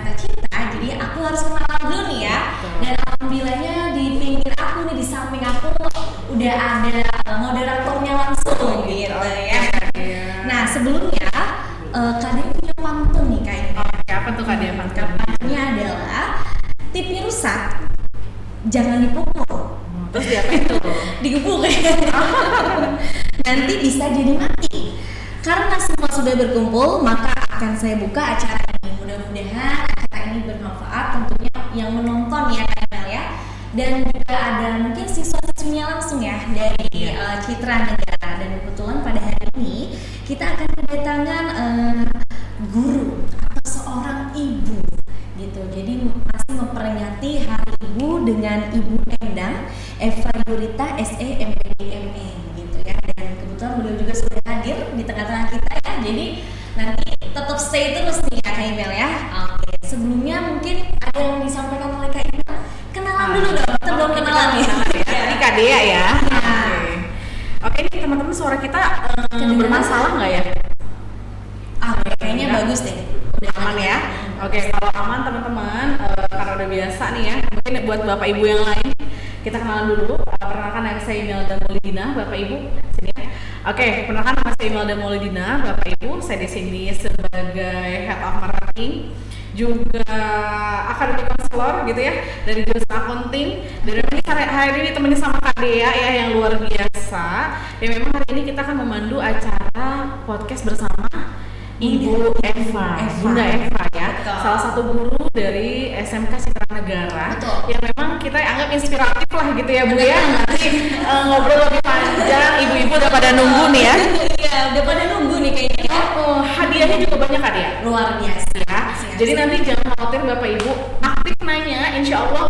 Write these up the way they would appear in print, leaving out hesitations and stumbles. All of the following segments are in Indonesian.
kata Citra, jadi aku harus kenalan dulu nih ya. Dan alhamdulillahnya di pinggir aku nih, di samping aku udah ada moderatornya langsung gitu ya. Nah sebelumnya kalian punya pantun nih kayaknya. Apa tuh Kak Dia pantun? Pantunnya adalah TV rusak jangan dipukul. Terus diapain tuh? Digebuk nanti bisa jadi mati. Karena semua sudah berkumpul, maka akan saya buka acara ini. Mudah-mudahan acara ini bermanfaat tentunya yang menonton ya Kak Emel ya. Dan juga ada mungkin siswa-siswinya langsung ya dari Citra Negara. Dan kebetulan pada hari ini kita akan kedatangan guru atau seorang ibu gitu. Jadi masih memperingati Hari Ibu dengan Ibu Endang Eva Yurita SE MPDME gitu ya. Dan kebetulan beliau juga sudah hadir di tengah-tengah kita ya. Jadi nanti tetap stay terus nih ya Kak Emel ya. Oke, sebelumnya mungkin ada yang disampaikan oleh Kak Emel. Kenalan dulu dong, kita belum kenalan ya. Ini Kak Dea ya. Oke, ini teman-teman suara kita bermasalah nggak ya? Kayaknya bagus deh. Udah aman ya? Oke, kalau aman teman-teman, karena udah biasa nih ya, mungkin buat Bapak Ibu yang lain, kita kenalan dulu. Perkenalkan nama saya Imelda Maulidina, Bapak Ibu, sini ya. Oke, perkenalkan nama saya Imelda Maulidina, Bapak Ibu. Saya di sini sebagai Head of Marketing, juga Academic Counselor gitu ya, dari jurusan Accounting. Dan memang hari ini ditemenin sama Kak Dea ya, yang luar biasa. Dan memang hari ini kita akan memandu acara podcast bersama Ibu Eva, Bunda Eva ya. Betul. Salah satu guru dari SMK Citra Negara. Betul. Yang memang kita anggap inspiratif lah gitu ya Bu ya. Nanti ngobrol lebih panjang, ibu-ibu udah pada nunggu nih ya. Iya, udah pada nunggu nih kayaknya ya. Hadiahnya juga banyak Kak Dia. Luar biasa Ya. Jadi nanti jangan khawatir Bapak Ibu, aktif nanya, insya Allah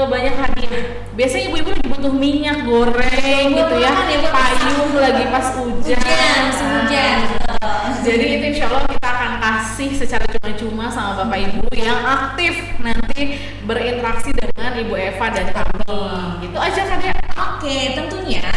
banyak hadiah. Biasanya ibu-ibu lagi butuh minyak goreng gitu ya, payung lagi pas hujan. Jadi itu insya Allah kita akan kasih secara cuma-cuma sama Bapak Ibu yang aktif nanti berinteraksi dengan Ibu Eva dan kami. Gitu aja Kak Dia. Oke, tentunya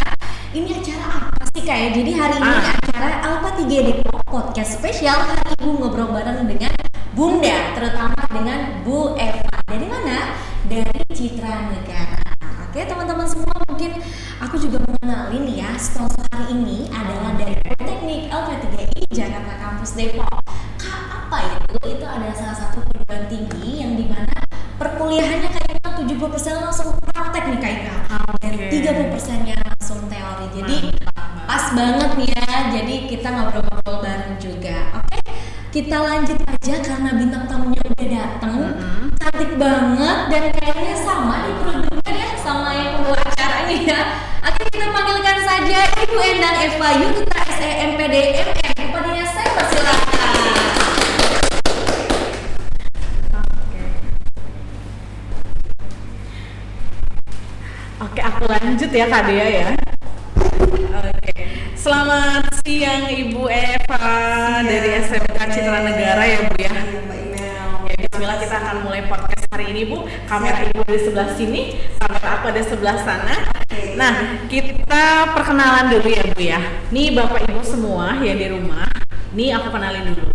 ini acara apa sih Kak ya? Jadi hari ini acara Alpha 3 Depok Podcast Spesial Hari Ibu ngobrol bareng dengan Bunda, terutama dengan Bu Eva. Dari mana? Dari Citra Negara. Oke teman-teman semua, mungkin aku juga mengenali nih ya, sponsor hari ini adalah dari Politeknik LP3I Jakarta Kampus Depok. Kak, apa itu? Itu adalah salah satu perguruan tinggi yang dimana perkuliahannya kayaknya 70% langsung praktek nih Kak Ika. Dan 30%-nya langsung teori. Jadi pas banget nih ya, jadi kita ngobrol-ngobrol bareng juga. Oke, kita lanjut aja karena bintang tamunya udah dateng. Cantik banget dan kayaknya sama di produknya ya, sama yang pembawa acara ini ya. Oke, kita panggilkan saja Ibu Endang Eva Yurita SE MPDME. Kepadanya saya persilakan. Oke, aku lanjut ya Kak Dea ya. Oke. Selamat siang Ibu Eva dari SMK Citra Negara ya Bu ya. Ya, bismillah kita akan mulai podcast hari ini Bu. Kamera Ibu di sebelah sini, kamera aku ada sebelah sana. Nah, kita perkenalan dulu ya Bu ya. Nih Bapak Ibu semua yang di rumah, nih aku kenalin dulu.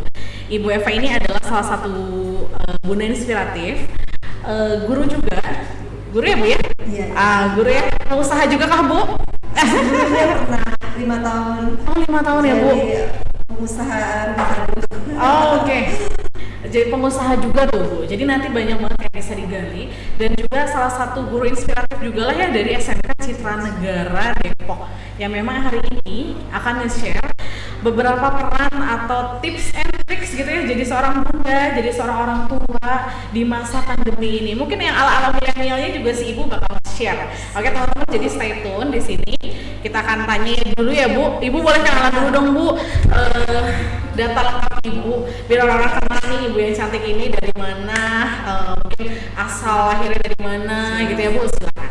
Ibu Eva ini adalah salah satu bunda inspiratif, guru juga. Guru ya Bu ya? Iya. Guru ya. Pengusaha juga kah Bu? Sebelumnya pernah 5 tahun. Oh 5 tahun ya Bu? Jadi pengusaha rumah tangga. Oh oke. Jadi pengusaha juga tuh Bu. Jadi nanti banyak banget yang bisa digali. Dan juga salah satu guru inspiratif juga lah ya dari SMK Citra Negara Depok. Yang memang hari ini akan nge-share beberapa peran atau tips and tricks gitu ya, jadi seorang bunda, jadi seorang orang tua di masa pandemi ini. Mungkin yang ala-ala milenialnya juga si Ibu bakal share. Oke teman-teman, jadi stay tune di sini. Kita akan tanya dulu ya Bu. Ibu boleh kenalan dulu dong Bu. Data lengkap Ibu, biar orang-orang kenal nih Ibu yang cantik ini dari mana, mungkin asal lahirnya dari mana gitu ya Bu. Silakan.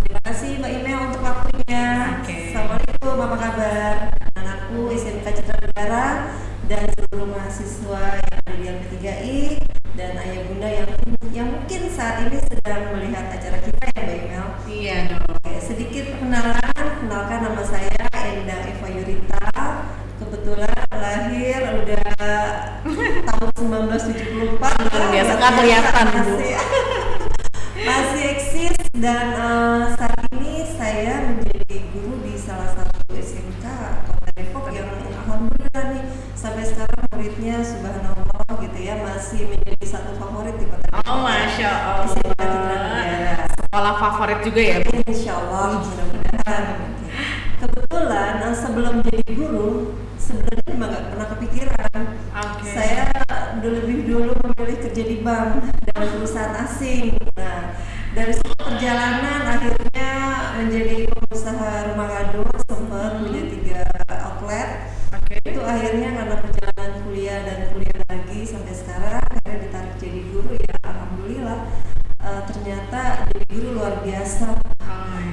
Terima kasih Mbak Imel untuk waktunya. Assalamualaikum, apa kabar? Anakku SMK Citra Negara dan seluruh mahasiswa yang ada di LP3I dan ayah bunda yang mungkin saat ini sedang melihat acara kita ya Mbak Imel. Iya dong. Oke, sedikit perkenalan. Kenalkan nama saya Endang Eva Yurita. Kebetulan lahir udah tahun 1974 luar biasa, nggak kelihatan Bu. Masih eksis dan saat ini saya menjadi guru di salah satu SMK Kota Depok yang alhamdulillah nih sampai sekarang muridnya subhanallah gitu ya masih menjadi satu favorit di Kota Depok. Oh Masya SMK Citra Allah. Negara. Sekolah favorit juga ya Bu? Insya Allah mudah-mudahan. Kebetulan sebelum jadi guru sebenarnya emang nggak pernah kepikiran. Oke. Saya lebih dulu memilih kerja di bank dan perusahaan asing. Nah, dari sebuah perjalanan akhirnya menjadi pengusaha rumah kado sempat punya 3 outlet. Oke. Itu akhirnya karena perjalanan kuliah dan kuliah lagi sampai sekarang akhirnya ditarik jadi guru ya alhamdulillah. Ternyata jadi guru luar biasa.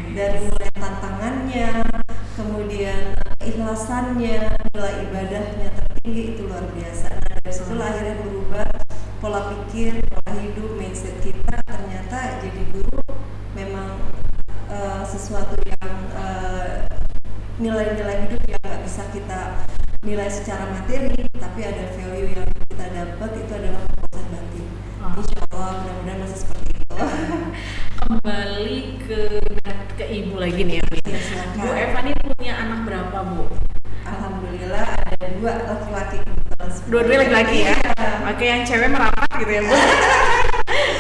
Dari mulai tantangannya, kemudian ikhlasannya, nilai ibadahnya tertinggi itu luar biasa. Nah, dari situ akhirnya berubah pola pikir, pola hidup, mindset kita. Ternyata jadi guru memang sesuatu yang nilai-nilai hidup yang nggak bisa kita nilai secara materi, tapi ada value yang kita dapat itu adalah kepuasan batin. Insya Allah mudah-mudahan masih seperti itu. Kembali ke ibu lagi nih ya Bu. Ya, silakan. Bu Eva ini punya anak berapa Bu? Alhamdulillah ada 2 laki-laki kebetulan. Dua-duanya laki-laki ya? Iya. Oke, yang cewek merapat gitu ya Bu?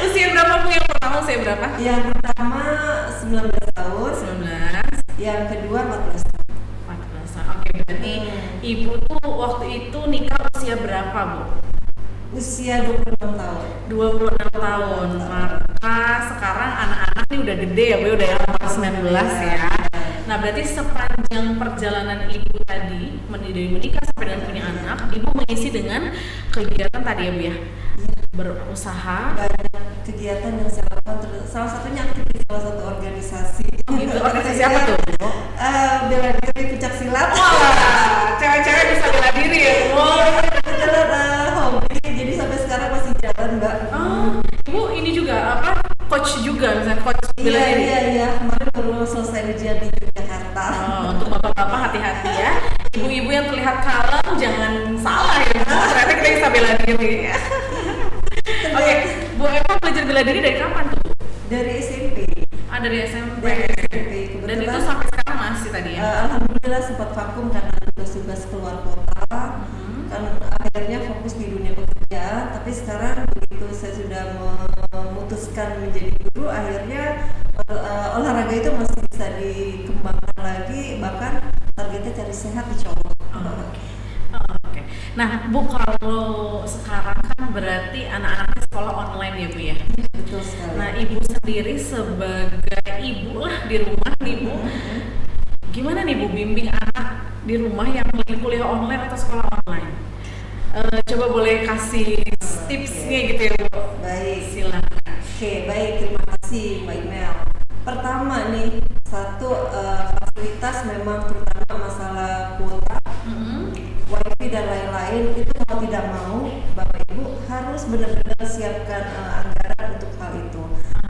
Usia berapa Bu yang pertama, usia berapa? Yang pertama 19 tahun, 19, yang kedua 14 tahun. 14. Oke, berarti ibu tuh waktu itu nikah usia berapa Bu? Usia 26 tahun. 26 tahun. Maka sekarang anak-anak nih udah gede ya Bu, udah yang umur 19 ya. Nah, berarti sepanjang perjalanan ibu tadi dari menikah sampai dengan punya anak, ibu mengisi dengan kegiatan tadi ya Bu ya? Berusaha. Banyak kegiatan yang saya lakukan, salah satunya aktif di salah satu organisasi. Oh gitu, organisasi apa tuh? Bela diri pencak silat. Wah, cewek-cewek bisa bela diri ya Bu. Kebetulan hobi, jadi sampai sekarang masih jalan Mbak. Oh, ibu ini juga apa? Coach juga, misalnya coach bela diri. Iya, kemarin baru selesai ujian di Yogyakarta. Oh, untuk bapak-bapak hati-hati ya. Ibu-ibu yang terlihat kalem jangan salah ya. Ternyata kita bisa bela diri. Oke, Bu Eva belajar bela diri dari kapan tuh? Dari SMP. Dari SMP. Dari SMP. Dan itu sampai sekarang masih tadi ya? Alhamdulillah sempat vakum karena tugas-tugas keluar kota. Kan akhirnya fokus di dunia pekerjaan. Tapi sekarang begitu saya sudah memutuskan menjadi guru, akhirnya olahraga itu masih bisa dikembangkan lagi. Bahkan targetnya cari sehat insya Allah. Oke. Nah, Bu, kalau sekarang kan berarti anak-anaknya sekolah online ya Bu ya? Betul sekali. Nah, Ibu sendiri sebagai ibu lah di rumah nih Bu, gimana nih Bu bimbing anak di rumah yang lagi kuliah online atau sekolah online? Coba boleh kasih tipsnya gitu ya Bu? Baik. Silakan. Oke, baik, terima kasih Mbak Imel. Pertama nih, satu fasilitas memang terutama masalah kuota, wifi dan lain-lain itu mau tidak mau Bapak Ibu harus benar-benar siapkan anggaran untuk hal itu.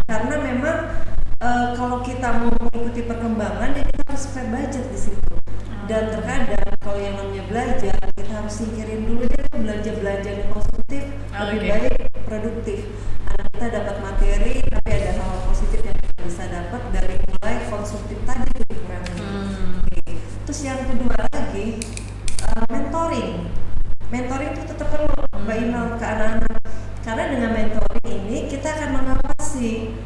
Karena memang kalau kita mau mengikuti perkembangan ya kita harus spare budget di situ. Dan terkadang kalau yang namanya belajar kita harus singkirin dulu deh belanja-belanja yang konsumtif, lebih baik produktif. Anak kita dapat materi tapi ada hal positif yang kita bisa dapat dari mulai konsumtif tadi itu dikurangi. Terus yang kedua lagi mentoring itu tetap perlu Mbak Imel ke anak-anak, karena dengan mentoring ini kita akan mengawasi.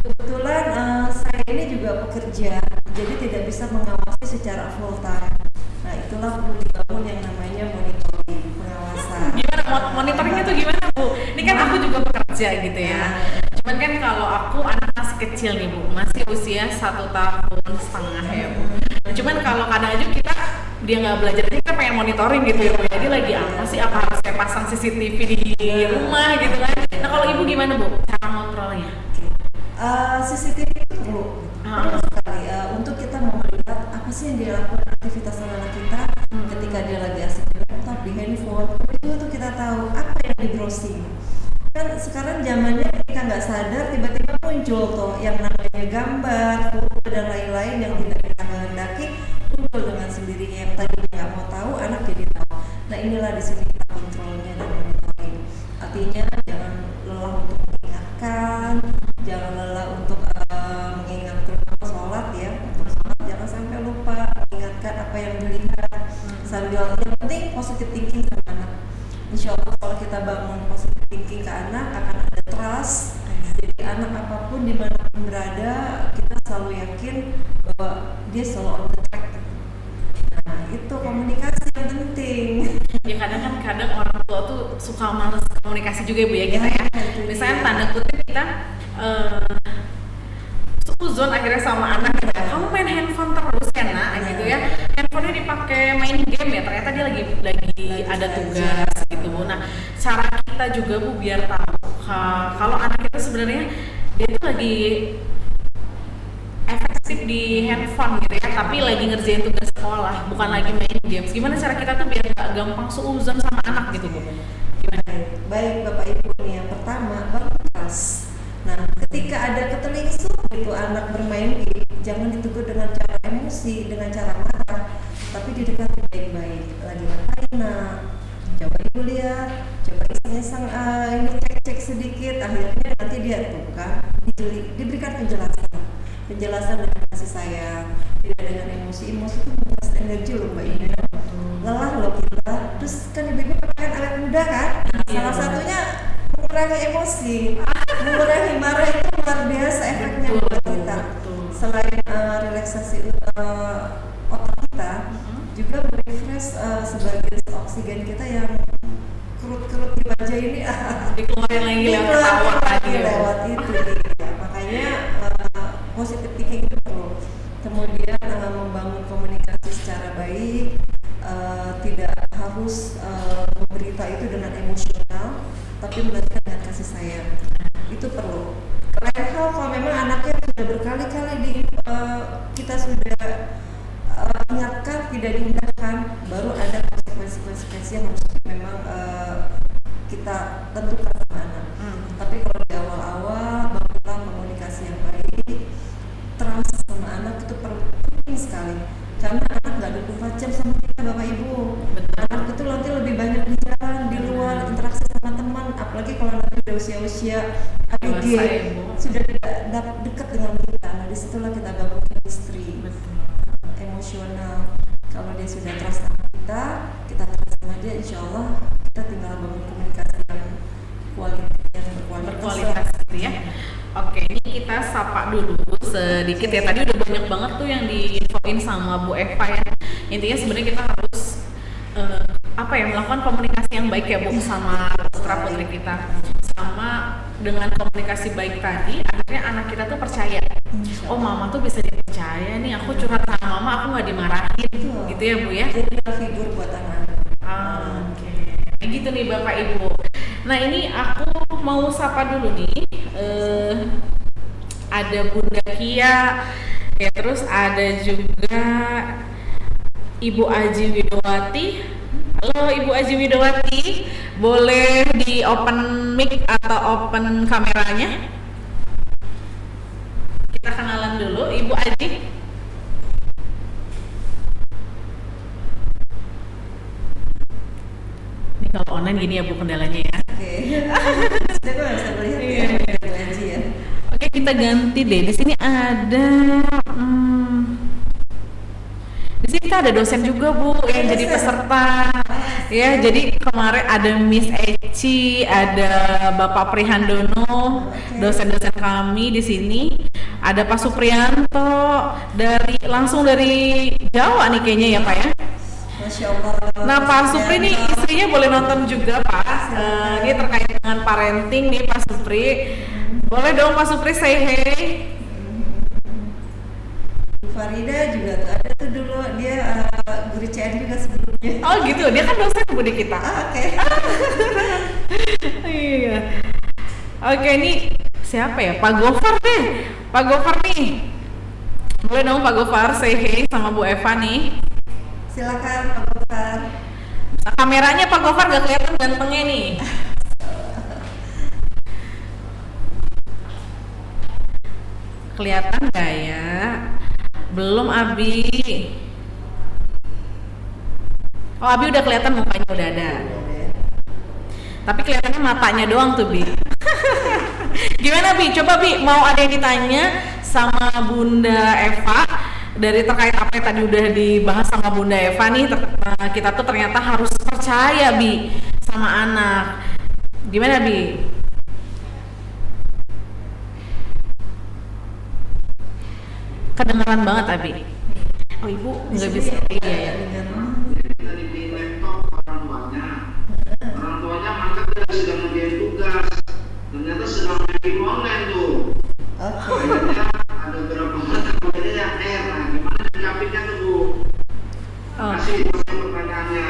Kebetulan saya ini juga pekerja, jadi tidak bisa mengawasi secara full time. Nah itulah perlu dibangun yang namanya monitoring, pengawasan. Gimana monitoringnya tuh gimana Bu? Ini kan aku juga bekerja gitu ya. Cuman kan kalau aku anak masih kecil nih Bu, masih usia 1,5 tahun ya Bu. Cuman kalau kadang aja dia nggak belajar, kita pengen monitoring gitu ya Bu. Jadi lagi apa sih? Apa harus saya pasang CCTV di rumah gitu kan? Nah kalau Ibu gimana Bu? Cara kontrolnya? CCTV itu perlu sekali untuk kita mau melihat apa sih yang dilakukan aktivitas anak kita ketika dia lagi asik di laptop, di handphone. Itu tuh kita tahu apa yang di browsing. Kan sekarang zamannya ketika nggak sadar tiba-tiba muncul tuh yang namanya gambar, foto dan lain-lain yang tidak kita kehendaki muncul dengan sendirinya, yang tadi nggak mau tahu anak jadi tahu. Nah inilah di sini kita kontrolnya dan monitoring. Artinya jangan ke anak akan ada trust. Jadi anak apapun dimanapun berada, kita selalu yakin bahwa dia selalu on the track. Nah, itu komunikasi yang penting. Ya kadang orang tua tuh suka males komunikasi juga Bu ya kita ya. Misalnya tanda kutip kita suzon akhirnya sama anak kita, kamu main handphone terus ya nak, gitu ya. Handphonenya dipakai main game ya, ternyata dia lagi ada tugas gitu Bu. Nah cara kita juga Bu biar tahu kalau anak kita sebenarnya dia tuh lagi efektif di handphone gitu ya, tapi lagi ngerjain tugas sekolah, bukan lagi main games. Gimana cara kita tuh biar gak gampang suuzon sama anak gitu Bu? Gimana? Baik Bapak Ibu nih, yang pertama trust. Nah, ketika ada ketelingsuh itu anak bermain game, jangan ditegur dengan cara emosi, dengan cara marah, tapi didekati baik-baik. Lagi ngapain nak? Coba Ibu lihat, coba iseng-iseng ini cek sedikit, akhirnya nanti dia tuh kan diberikan penjelasan dengan kasih sayang, tidak dengan emosi itu menguras energi loh Mbak Ina. Lelah loh kita, terus kan ibu-ibu kan awet muda kan, salah satunya mengurangi emosi, mengurangi marah itu luar biasa efeknya buat kita. Selain relaksasi otak kita, juga merefresh sebagian oksigen kita yang kerut-kerut di wajah ini dikeluarin lagi lewat ketawa tadi lewat itu ya. Makanya positif thinking itu perlu. Kemudian membangun komunikasi secara baik, tidak harus memberitahu itu dengan emosional, tapi melakukan dengan kasih sayang. Itu perlu. Lain hal kalau memang anaknya sudah berkali-kali kita sudah ingatkan tidak diindahkan, baru ada konsekuensi yang harus memang kita tentukan sama anak. Tapi kalau di awal-awal bangunlah komunikasi yang baik, trust sama anak itu penting sekali. Karena anak nggak 24 jam sama kita Bapak Ibu. Anak itu nanti lebih banyak di jalan, di luar, interaksi sama teman. Apalagi kalau nanti udah usia-usia ABG, sudah dekat dengan kita. Nah disitulah kita bangun chemistry, emosional. Kalau dia sudah trust sama kita trust sama dia, insya Allah kita tinggal bangun komunikasi yang berkualitas gitu ya. Oke, ini kita sapa dulu sedikit ya. Tadi udah banyak banget tuh yang diinfoin sama Bu Eva ya. Intinya sebenarnya kita harus melakukan komunikasi yang baik ya Bu sama putra putri kita. Sama dengan komunikasi baik tadi, akhirnya anak kita tuh percaya. Oh mama tuh bisa dipercaya nih, aku curhat sama mama, aku nggak dimarahin, gitu ya Bu ya. Jadi figur buat anak. Oke. Gitu nih Bapak Ibu. Nah ini aku mau sapa dulu nih. Ada Bunda Kia, ya terus ada juga Ibu Aji Widowati. Halo Ibu Aji Widowati, boleh di open mic atau open kameranya? Kita kenalan dulu, Ibu Aji. Ini kalau online gini ya Bu kendalanya ya. Oke. Sudah gue bisa melihat ya, Ibu Aji ya. Oke, kita ganti deh. Di sini ada di sini kita ada dosen juga Bu yang jadi peserta. Ya, jadi kemarin ada Miss Eci, ada Bapak Prihandono, dosen-dosen kami di sini. Ada Pak Suprianto langsung dari Jawa nih kayaknya ya Pak ya. Masya Allah. Nah Pak Supri nih istrinya boleh nonton juga Pak. Ini terkait dengan parenting nih Pak Supri. Boleh dong Pak Supri say hey. Bu Farida juga tuh ada tuh dulu, dia guru CN juga sebelumnya. Oh gitu, dia kan dosen Bu di kita. Oke. Iya. Oke, ini siapa ya? Pak Gofar deh. Pak Gofar nih. Boleh dong Pak Gofar say hey sama Bu Eva nih. Silakan Pak Gofar. Nah, kameranya Pak Gofar gak kelihatan gantengnya nih. Kelihatan gak ya? Belum Abi. Oh Abi udah kelihatan, mukanya udah ada. Tapi kelihatannya matanya doang tuh Bi. Gimana Bi? Coba Bi, mau ada yang ditanya sama Bunda Eva dari terkait apa yang tadi udah dibahas sama Bunda Eva nih, kita tuh ternyata harus percaya Bi sama anak. Gimana Bi? kedengeran banget Abi. Oh ibu nggak bisa. Iya ya. Kita dibeli laptop orang tuanya mangkat dia sedang ngerjain tugas, ternyata sedang main game online tuh. Akhirnya ada beberapa mata kuliahnya yang nah gimana nyikapinnya tuh Bu? Kasih pertanyaannya.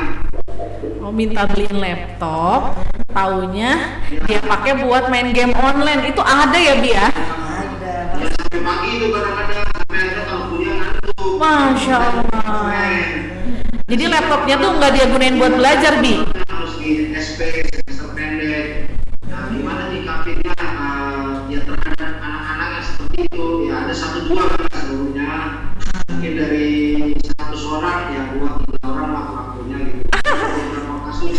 Oh minta beliin laptop, taunya dia pakai buat main game online. Itu ada ya Bi ya? Ada. Ya sampai pagi itu kadang-kadang sampai ada kalau kuliah ngantuk. Masya Allah. Jadi laptopnya tuh nggak dia gunain buat belajar Bi? Harus di SP semester pendek. Nah gimana nyikapinnya ya terhadap anak-anak yang seperti itu? Ya ada 1-2 kan seluruhnya. Mungkin dari 100 orang ya 2-3 orang waktu-waktunya gitu. Beberapa kasus.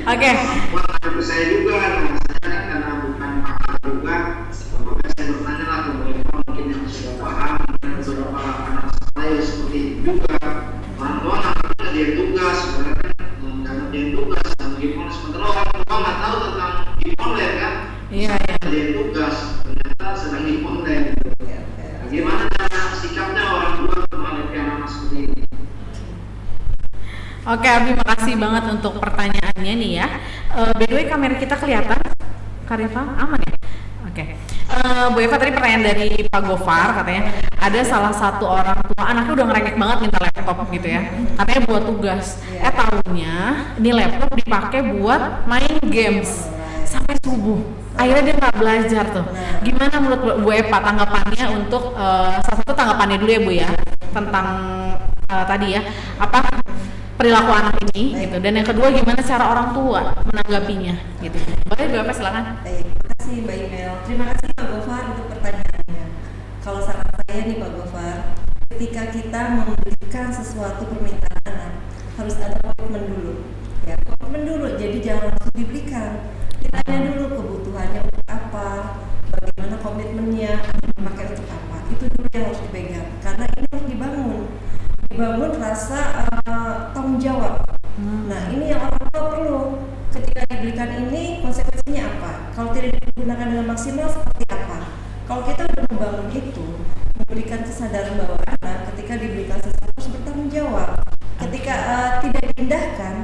Oke. Buat ke saya juga, nah saya kan karena bukan pakar juga, makanya saya bertanya lah ke mereka mungkin yang sudah paham, dan beberapa anak saya seperti itu juga. Orang tua nggak dia tugas, sebenarnya nggak ngerjain tugas, dan gimana sementara orang tua nggak tahu tentang game online kan? Iya. Ngerjain tugas, ternyata sedang game online. Bagaimana cara sikapnya orang tua menghadapi anak seperti ini? Oke Abi, makasih banget untuk pertanyaannya nih ya. By the way kamera kita kelihatan? Karifa aman ya? Oke. Bu Eva tadi pertanyaan dari Pak Gofar katanya ada salah satu orang tua anaknya udah ngerengek banget minta laptop gitu ya. Katanya buat tugas. Tahunya ini laptop dipakai buat main games sampai subuh. Akhirnya dia nggak belajar tuh. Gimana menurut Bu Eva tanggapannya untuk salah satu tanggapannya dulu ya Bu ya tentang tadi ya apa perilaku anak ini gitu, dan yang kedua gimana cara orang tua menanggapinya gitu. Boleh Bu Eva silakan. Baik, terima kasih Mbak Imel. Terima kasih Pak Gofar untuk pertanyaannya. Kalau saran saya nih Pak Gofar, ketika kita memberikan sesuatu permintaan anak, harus ada komitmen dulu. Ya, komitmen dulu. Jadi jangan langsung diberikan. Ditanya dulu kebutuhannya untuk apa, bagaimana komitmennya, dipakai untuk apa. Itu dulu yang harus dipegang. Karena ini harus dibangun rasa tanggung jawab. Nah ini yang orang tua perlu. Ketika diberikan ini konsekuensinya apa? Kalau tidak digunakan dengan maksimal seperti apa? Kalau kita sudah membangun itu, memberikan kesadaran bahwa anak ketika diberikan sesuatu harus bertanggung jawab. Ketika tidak diindahkan,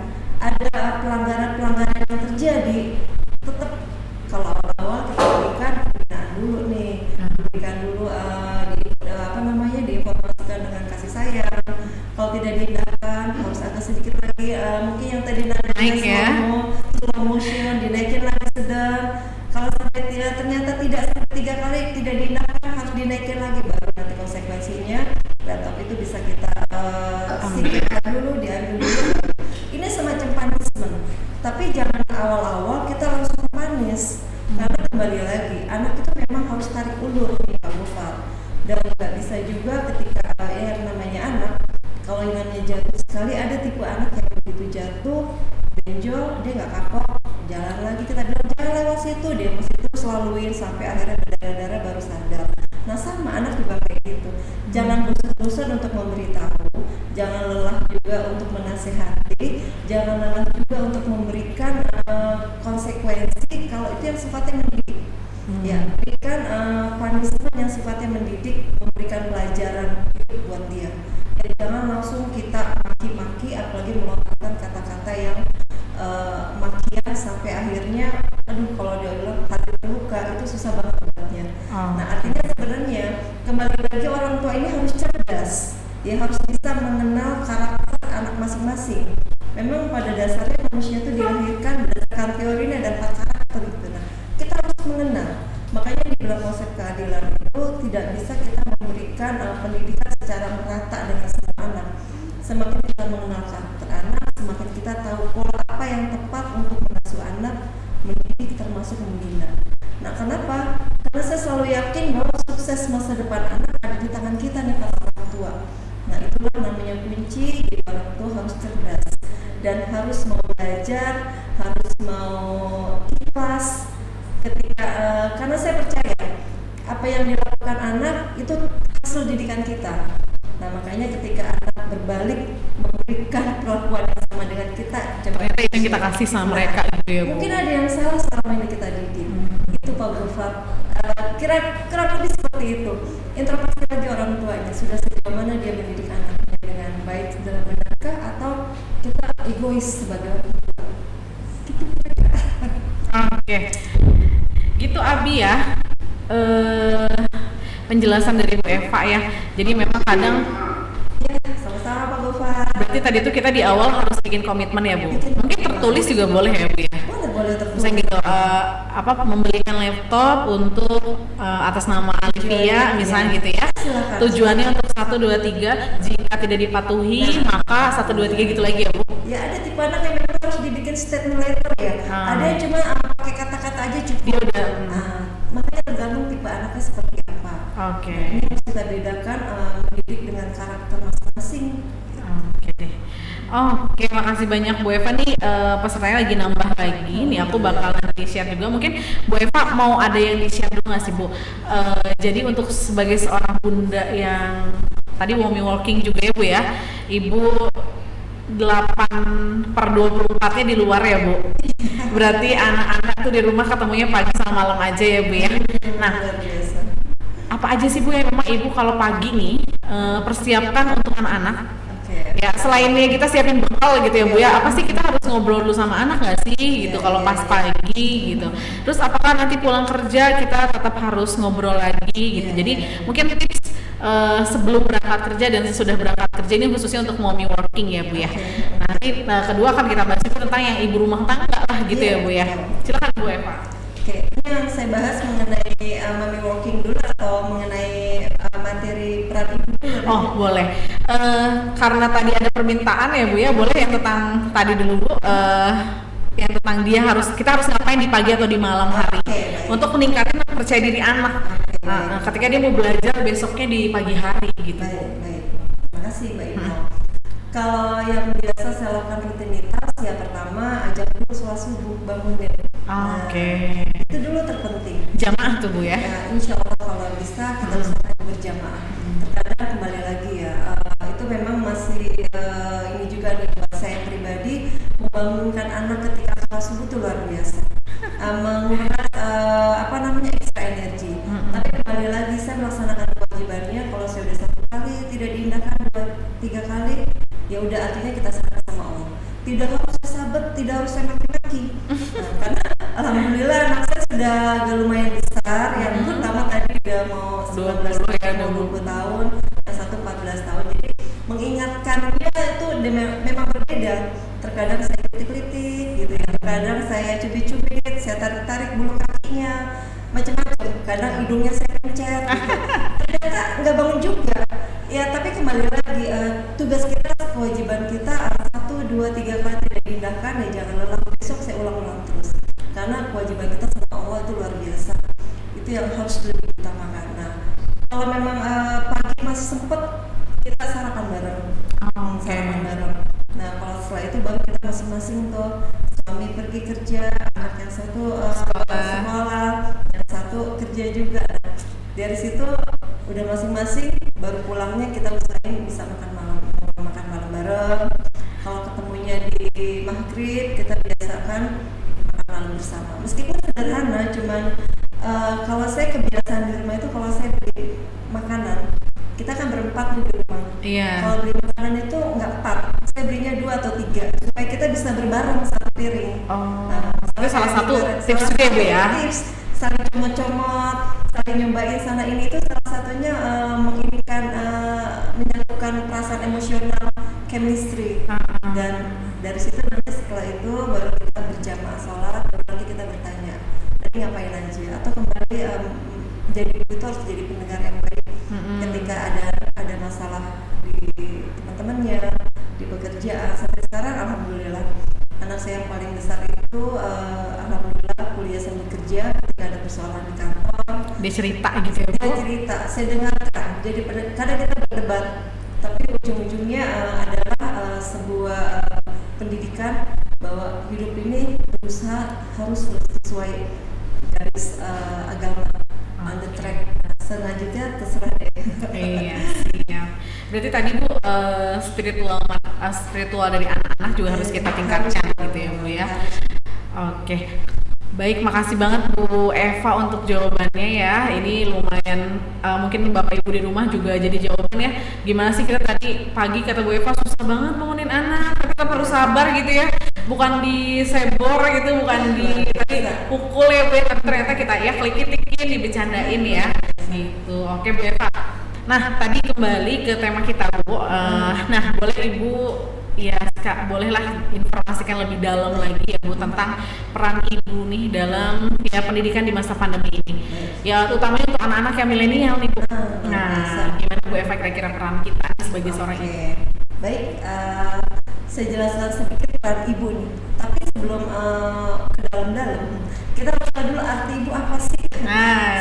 ada pelanggaran yang terjadi, tetap kalau awal-awal kita berikan pembinaan dulu nih, berikan dulu diinformasikan dengan kasih sayang. Kalau tidak diindahkan harus agak sedikit lagi, mungkin yang tadi nadanya slow motion dinaikin lagi sedang. Kalau sampai ternyata tidak sampai 3 kali tidak diindahkan, harus dinaikin lagi, baru nanti konsekuensinya laptop itu bisa kita singkirkan dulu, diambil dulu. Ini semacam punishment, tapi jangan awal-awal kita langsung panis, karena kembali lagi anak itu memang harus tarik ulur nih Pak Gofar. Dan nggak bisa juga ketika yang namanya anak, kalau ingatnya jatuh sekali, ada tipe anak yang begitu jatuh benjol dia nggak kapok, jalan lagi, kita bilang jangan lewat situ, dia masih terus laluin sampai akhirnya berdarah-darah baru sadar. Nah sama anak juga kayak gitu, jangan bosan-bosan untuk memberitahu, jangan lelah juga untuk menasehati, jangan lelah juga untuk memberikan konsekuensi kalau itu yang sifatnya mendidik. Ya, berikan punishment yang sifatnya mendidik, memberikan pelajaran buat dia. Dan jangan langsung kita maki-maki, apalagi melontarkan kata-kata yang makian sampai akhirnya, aduh kalau dia bilang hati terluka, itu susah banget obatnya. Nah artinya sebenarnya kembali lagi orang tua ini harus cerdas, dia harus bisa mengenal karakter anak masing-masing. Memang pada dasarnya manusia itu dilahirkan berdasarkan teorinya dan karakter gitu. Nah, kita harus mengenal. Makanya di dalam konsep keadilan itu tidak bisa kita memberikan pendidikan secara merata dengan semua anak. Semakin kita mengenal karakter anak, semakin kita tahu pola apa yang tepat untuk mengasuh anak, mendidik termasuk membina. Nah kenapa? Karena saya selalu yakin bahwa sukses masa depan anak ada di tangan kita nih para orang tua. Nah itulah namanya kunci, jadi orang tua harus cerdas dan harus mau belajar, harus mau ikhlas. Ketika karena saya percaya apa yang dilakukan anak itu hasil didikan kita. Nah makanya ketika anak berbalik memberikan perlakuan yang sama dengan kita, ternyata itu yang kita kasih sama mereka gitu ya Bu. Mungkin ada yang salah selama ini kita didik. Itu Pak Gofar. Kira lebih seperti itu. Introspeksi lagi orang tuanya egois sebagai orang tua. Gitu. Oke. Gitu Abi ya. Penjelasan dari Bu Eva ya. Jadi memang kadang Ya, sama-sama Pak Gofar. berarti tadi tuh kita di awal harus bikin komitmen ya Bu. Mungkin tertulis juga boleh ya Bu ya. Boleh tertulis. Misalnya gitu, membelikan laptop untuk atas nama Alivia misalnya gitu ya. Silakan. Tujuannya untuk 1, 2, 3, jika tidak dipatuhi maka 1, 2, 3 gitu lagi ya Bu. Ya ada tipe anak yang memang harus dibikin statement letter ya. Ada yang cuma pakai kata-kata aja cukup. Dia udah. Makanya tergantung tipe anaknya seperti apa. Oke. Ini harus kita bedakan mendidik dengan karakter masing-masing. Oke deh. Oke, makasih banyak Bu Eva nih, pesertanya lagi nambah lagi. Nih aku bakalan di-share juga. Mungkin Bu Eva mau ada yang di-share dulu nggak sih Bu? Jadi untuk sebagai seorang bunda yang tadi mommy walking juga ya Bu ya, Ibu 8/24-nya di luar ya Bu. Berarti anak-anak tuh di rumah ketemunya pagi sama malam aja ya Bu ya. Nah, Luar biasa. apa aja sih Bu yang memang Ibu kalau pagi nih persiapkan untuk anak-anak? Oke. Ya selainnya kita siapin bekal gitu ya Bu ya, apa sih kita harus ngobrol dulu sama anak nggak sih gitu kalau pas pagi gitu. Terus apakah nanti pulang kerja kita tetap harus ngobrol lagi gitu. Jadi mungkin tips sebelum berangkat kerja dan sesudah berangkat kerja ini khususnya untuk mommy working ya Bu ya. Nanti kedua akan kita bahas itu tentang yang ibu rumah tangga lah gitu ya Bu ya. Silakan Bu Eva. Oke, ini yang saya bahas mengenai mommy walking dulu atau mengenai materi peran ibu dulu? Oh boleh, karena tadi ada permintaan ya Bu ya, boleh yang tentang tadi dulu Bu, yang tentang kita harus ngapain di pagi atau di malam hari untuk meningkatkan percaya diri anak. Ketika dia mau belajar besoknya di pagi hari gitu. Baik. Terima kasih Mbak Ina. Kalau yang biasa saya lakukan rutinitas, ya pertama ajak dulu sholat subuh, bangun deh. Oke. Itu dulu terpenting. Jamaah tuh Bu ya. Ya, insya Allah kalau bisa kita usahakan berjamaah. Terkadang kembali lagi ya, itu memang masih ini juga nih buat saya pribadi, membangunkan anak ketika sholat subuh itu luar biasa. Menguras extra energi. Tapi kembali lagi saya melaksanakan kewajibannya. Kalau saya udah 1 kali tidak diindahkan 2-3 kali, ya udah artinya kita serahkan sama Allah. Tidak harus saya sabet, tidak harus saya maki-maki. Karena alhamdulillah anak saya sudah agak lumayan besar. Yang pertama tadi udah mau 19 tahun, mau 20 tahun, yang satu 14 tahun. Jadi mengingatkannya itu memang berbeda. Terkadang saya kritik-kritik gitu ya. Terkadang saya cubit-cubit, saya tarik-tarik bulu kakinya, macam-macam. Kadang hidungnya saya pencet. Ternyata nggak bangun juga. Ya tapi kembali lagi tugas kita, kewajiban kita 1, 2, 3 kali tidak diindahkan ya jangan lelah. Besok saya ulang-ulang terus. Karena kewajiban kita sama Allah itu luar biasa. Itu yang harus lebih utamakan. Nah, kalau memang pagi masih sempet kita sarapan bareng. Sarapan bareng. Nah, kalau setelah itu baru kita masing-masing tuh suami pergi kerja, anak yang satu sekolah, yang satu kerja juga. Dari situ udah masing-masing baru pulangnya kita usahain bisa makan malam bareng. Kalau ketemunya di maghrib kita biasakan makan malam bersama. Meskipun sederhana, cuman kalau saya kebiasaan di rumah itu kalau saya beli makanan kita kan berempat nih di rumah. Iya. Kalau beli makanan itu nggak 4, saya belinya 2 atau 3 supaya kita bisa berbareng satu piring. Itu salah satu tips juga ya Bu ya. Tips saling comot-comot, saling nyobain sana ini itu salah satunya menyatukan perasaan emosional, chemistry. Dan dari situ nanti setelah itu baru kita berjamaah sholat, baru nanti kita bertanya tadi ngapain aja, atau kembali jadi ibu itu harus jadi pendengar yang baik. Ketika ada masalah di teman-temannya, di pekerjaan, sampai sekarang alhamdulillah anak saya yang paling besar itu alhamdulillah kuliah sambil kerja. Ketika ada persoalan di kantor Dia cerita gitu ya Bu. dia cerita, saya dengarkan. Jadi kadang kita berdebat, tapi ujung-ujungnya adalah sebuah pendidikan bahwa hidup ini berusaha harus sesuai garis agama, on the track. Selanjutnya terserah deh. Iya, siap. Berarti tadi Bu spiritual dari anak-anak juga harus kita tingkatkan gitu ya Bu ya. Oke. Baik, makasih banget Bu Eva untuk jawabannya ya. Ini lumayan mungkin Bapak Ibu di rumah juga jadi jawaban ya. Gimana sih kita tadi pagi kata Bu Eva susah banget bangunin anak, tapi tetap harus sabar gitu ya, bukan disebor gitu, bukan dipukul ya Bu, tapi ternyata kita ya klik-klikin, dibecandain ya gitu. Oke Bu Eva. Nah tadi kembali ke tema kita Bu, nah boleh Ibu ya Kak, bolehlah informasikan lebih dalam lagi ya Bu tentang peran Ibu nih dalam ya pendidikan di masa pandemi ini. Ya utamanya untuk anak-anak yang milenial nih Bu. Nah, gimana Bu Eva kira-kira peran kita sebagai seorang ibu? Baik, saya jelaskan sedikit peran ibu nih. Tapi sebelum ke dalam-dalam, kita harus tahu dulu arti ibu apa sih?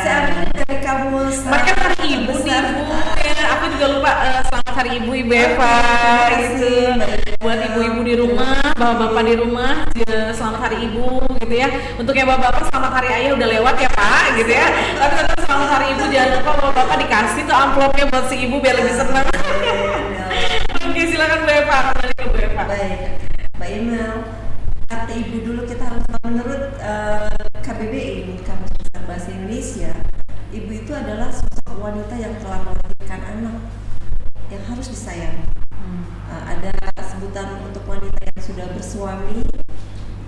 Saya ambil dari kamus. Mereka hari ibu nih Bu. Ya, aku juga lupa. Selamat hari ibu Ibu Eva gitu. Buat ibu-ibu di rumah, bapak-bapak di rumah, selamat hari ibu gitu ya. Untuk yang bapak-bapak selamat hari ayah udah lewat ya Pak gitu ya. Tapi tetap selamat hari ibu, jangan lupa bapak-bapak dikasih tuh amplopnya buat si ibu biar lebih senang. Oke, silakan Bu Eva. Bu Eva. Baik, Mbak Imel. Arti ibu dulu kita harus tahu menurut KBBI, Kamus Besar Bahasa Indonesia. Ibu itu adalah sosok wanita yang telah melahirkan anak yang harus disayangi. Ada sebutan untuk wanita yang sudah bersuami,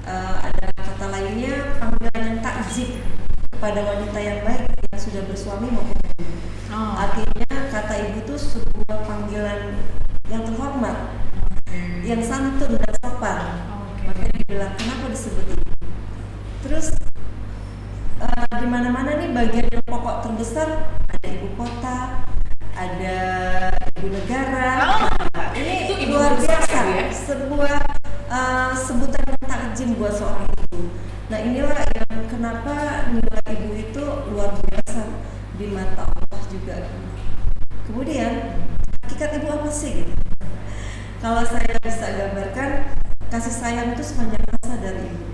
ada kata lainnya panggilan yang takzib kepada wanita yang baik yang sudah bersuami maupun belum. Artinya kata ibu itu sebuah panggilan yang terhormat, yang santun dan sopan. Makanya dibilang kenapa disebut ibu. Terus di mana-mana nih bagian yang pokok terbesar ada ibu kota, ada ibu negara. Ini itu ibu luar biasa ya? Sebuah sebutan yang takjim buat seorang ibu. Nah inilah yang kenapa nilai ibu itu luar biasa di mata Allah juga. Kemudian hakikat ibu apa sih gitu? Kalau saya bisa gambarkan, kasih sayang itu sepanjang masa dari ibu.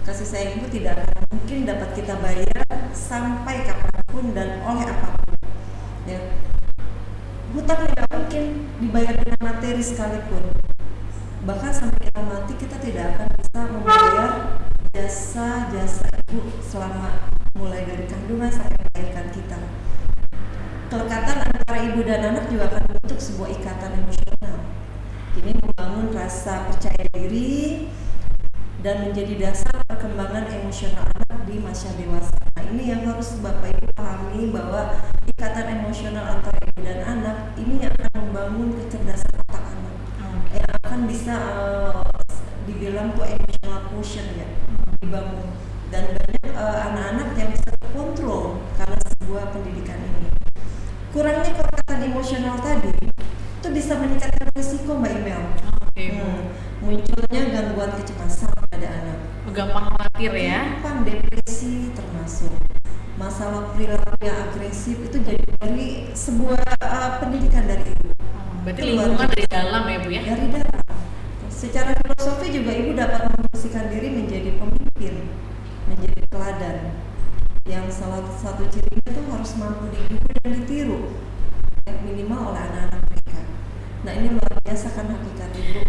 Kasih sayang ibu tidak akan mungkin dapat kita bayar sampai kapanpun dan oleh apapun. Ya. Hutang tidak mungkin dibayar dengan materi sekalipun. Bahkan sampai kita mati kita tidak akan bisa membayar jasa-jasa ibu selama mulai dari kandungan sampai melahirkan kita. Kelekatan antara ibu dan anak juga akan membentuk sebuah ikatan emosional. Ini membangun rasa percaya diri dan menjadi dasar perkembangan emosional anak di masa dewasa. Nah, ini yang harus Bapak Ibu pahami bahwa ikatan emosional antara ibu dan anak ini yang akan membangun kecerdasan otak anak. Yang akan bisa dibilang tuh emotional quotient ya, dibangun. Dan banyak anak-anak yang bisa terkontrol karena sebuah pendidikan ini. Kurangnya kelekatan emosional tadi itu bisa meningkatkan risiko Mbak Imel. Munculnya gangguan kecemasan pada anak, gampang khawatir ya, gampang depresi termasuk masalah perilaku yang agresif itu jadi dari sebuah pendidikan dari ibu. Berarti lingkungan dari dalam ya Bu ya? Dari dalam. Secara filosofi juga ibu dapat memposisikan diri menjadi pemimpin, menjadi teladan. Yang salah satu cirinya itu harus mampu diikuti dan ditiru, minimal oleh anak-anak mereka. Nah ini luar biasa kan hakikat ibu.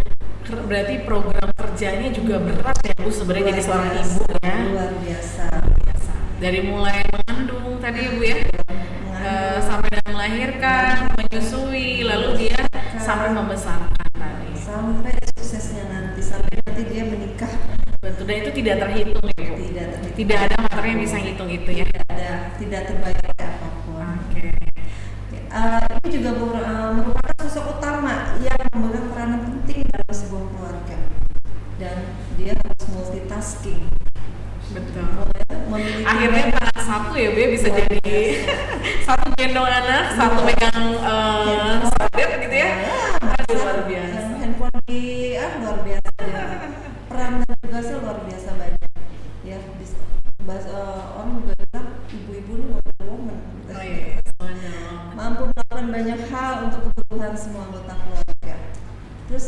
Berarti program kerjanya juga berat ya Bu sebenarnya jadi seorang ibu ya. Luar biasa. Dari mulai mengandung tadi ya Bu ya, sampai dan melahirkan, menyusui, lalu dia sampai membesarkan tadi. Sampai suksesnya nanti, sampai nanti dia menikah. Betul, dan itu tidak terhitung ya Bu. Tidak ada materi yang bisa ngitung itu ya. Tidak terbayar oleh apapun. Ibu juga merupakan sosok utama yang memegang peranan penting dalam sebuah keluarga, dan dia harus multitasking. Betul. Akhirnya tangan satu ya Bu bisa jadi satu gendong anak, satu megang sabet gitu ya. Luar biasa. Handphone luar biasa. Peran dan tugasnya luar biasa banyak. Ya, orang juga bilang ibu-ibu ini Wonder Woman. Mampu melakukan banyak hal untuk kebutuhan semua anggota keluarga. Terus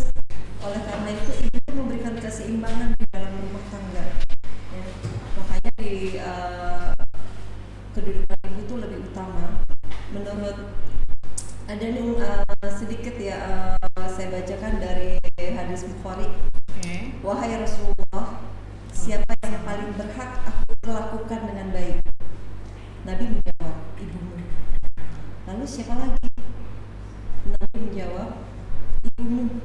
oleh karena itu ibu memberikan keseimbangan di dalam rumah tangga. Ya, makanya di kedudukan ibu itu lebih utama. Menurut ada nih sedikit ya saya bacakan dari hadis Bukhari. Wahai Rasulullah, siapa yang paling berhak aku perlakukan dengan baik? Nabi menjawab, ibumu. Lalu siapa lagi? Nabi menjawab, ibumu.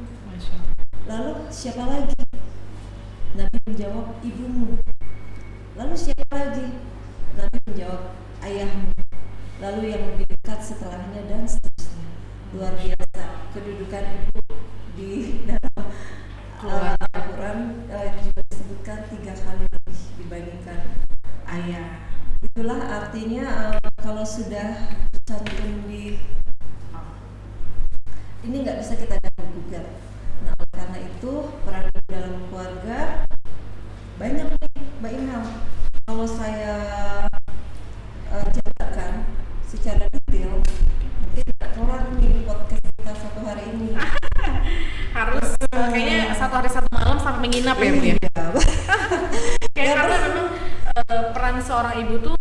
Lalu siapa lagi? Nabi menjawab, ibumu. Lalu siapa lagi? Nabi menjawab, ayahmu. Lalu yang lebih dekat setelahnya, dan seterusnya. Luar biasa kedudukan ibu di dalam Al-Quran juga disebutkan 3 kali lebih dibandingkan ayah. Itulah artinya kalau sudah tercantum di ini nggak bisa kita ganggu gugat. Nah, oleh karena itu peran ibu dalam keluarga banyak nih, Mbak Imel. Kalau saya jabarkan secara detail, mungkin nggak kelar nih podcast kita satu hari ini. Harus kayaknya 1 hari 1 malam sampai menginap ya Bu ya. Kayak karena memang peran seorang ibu tuh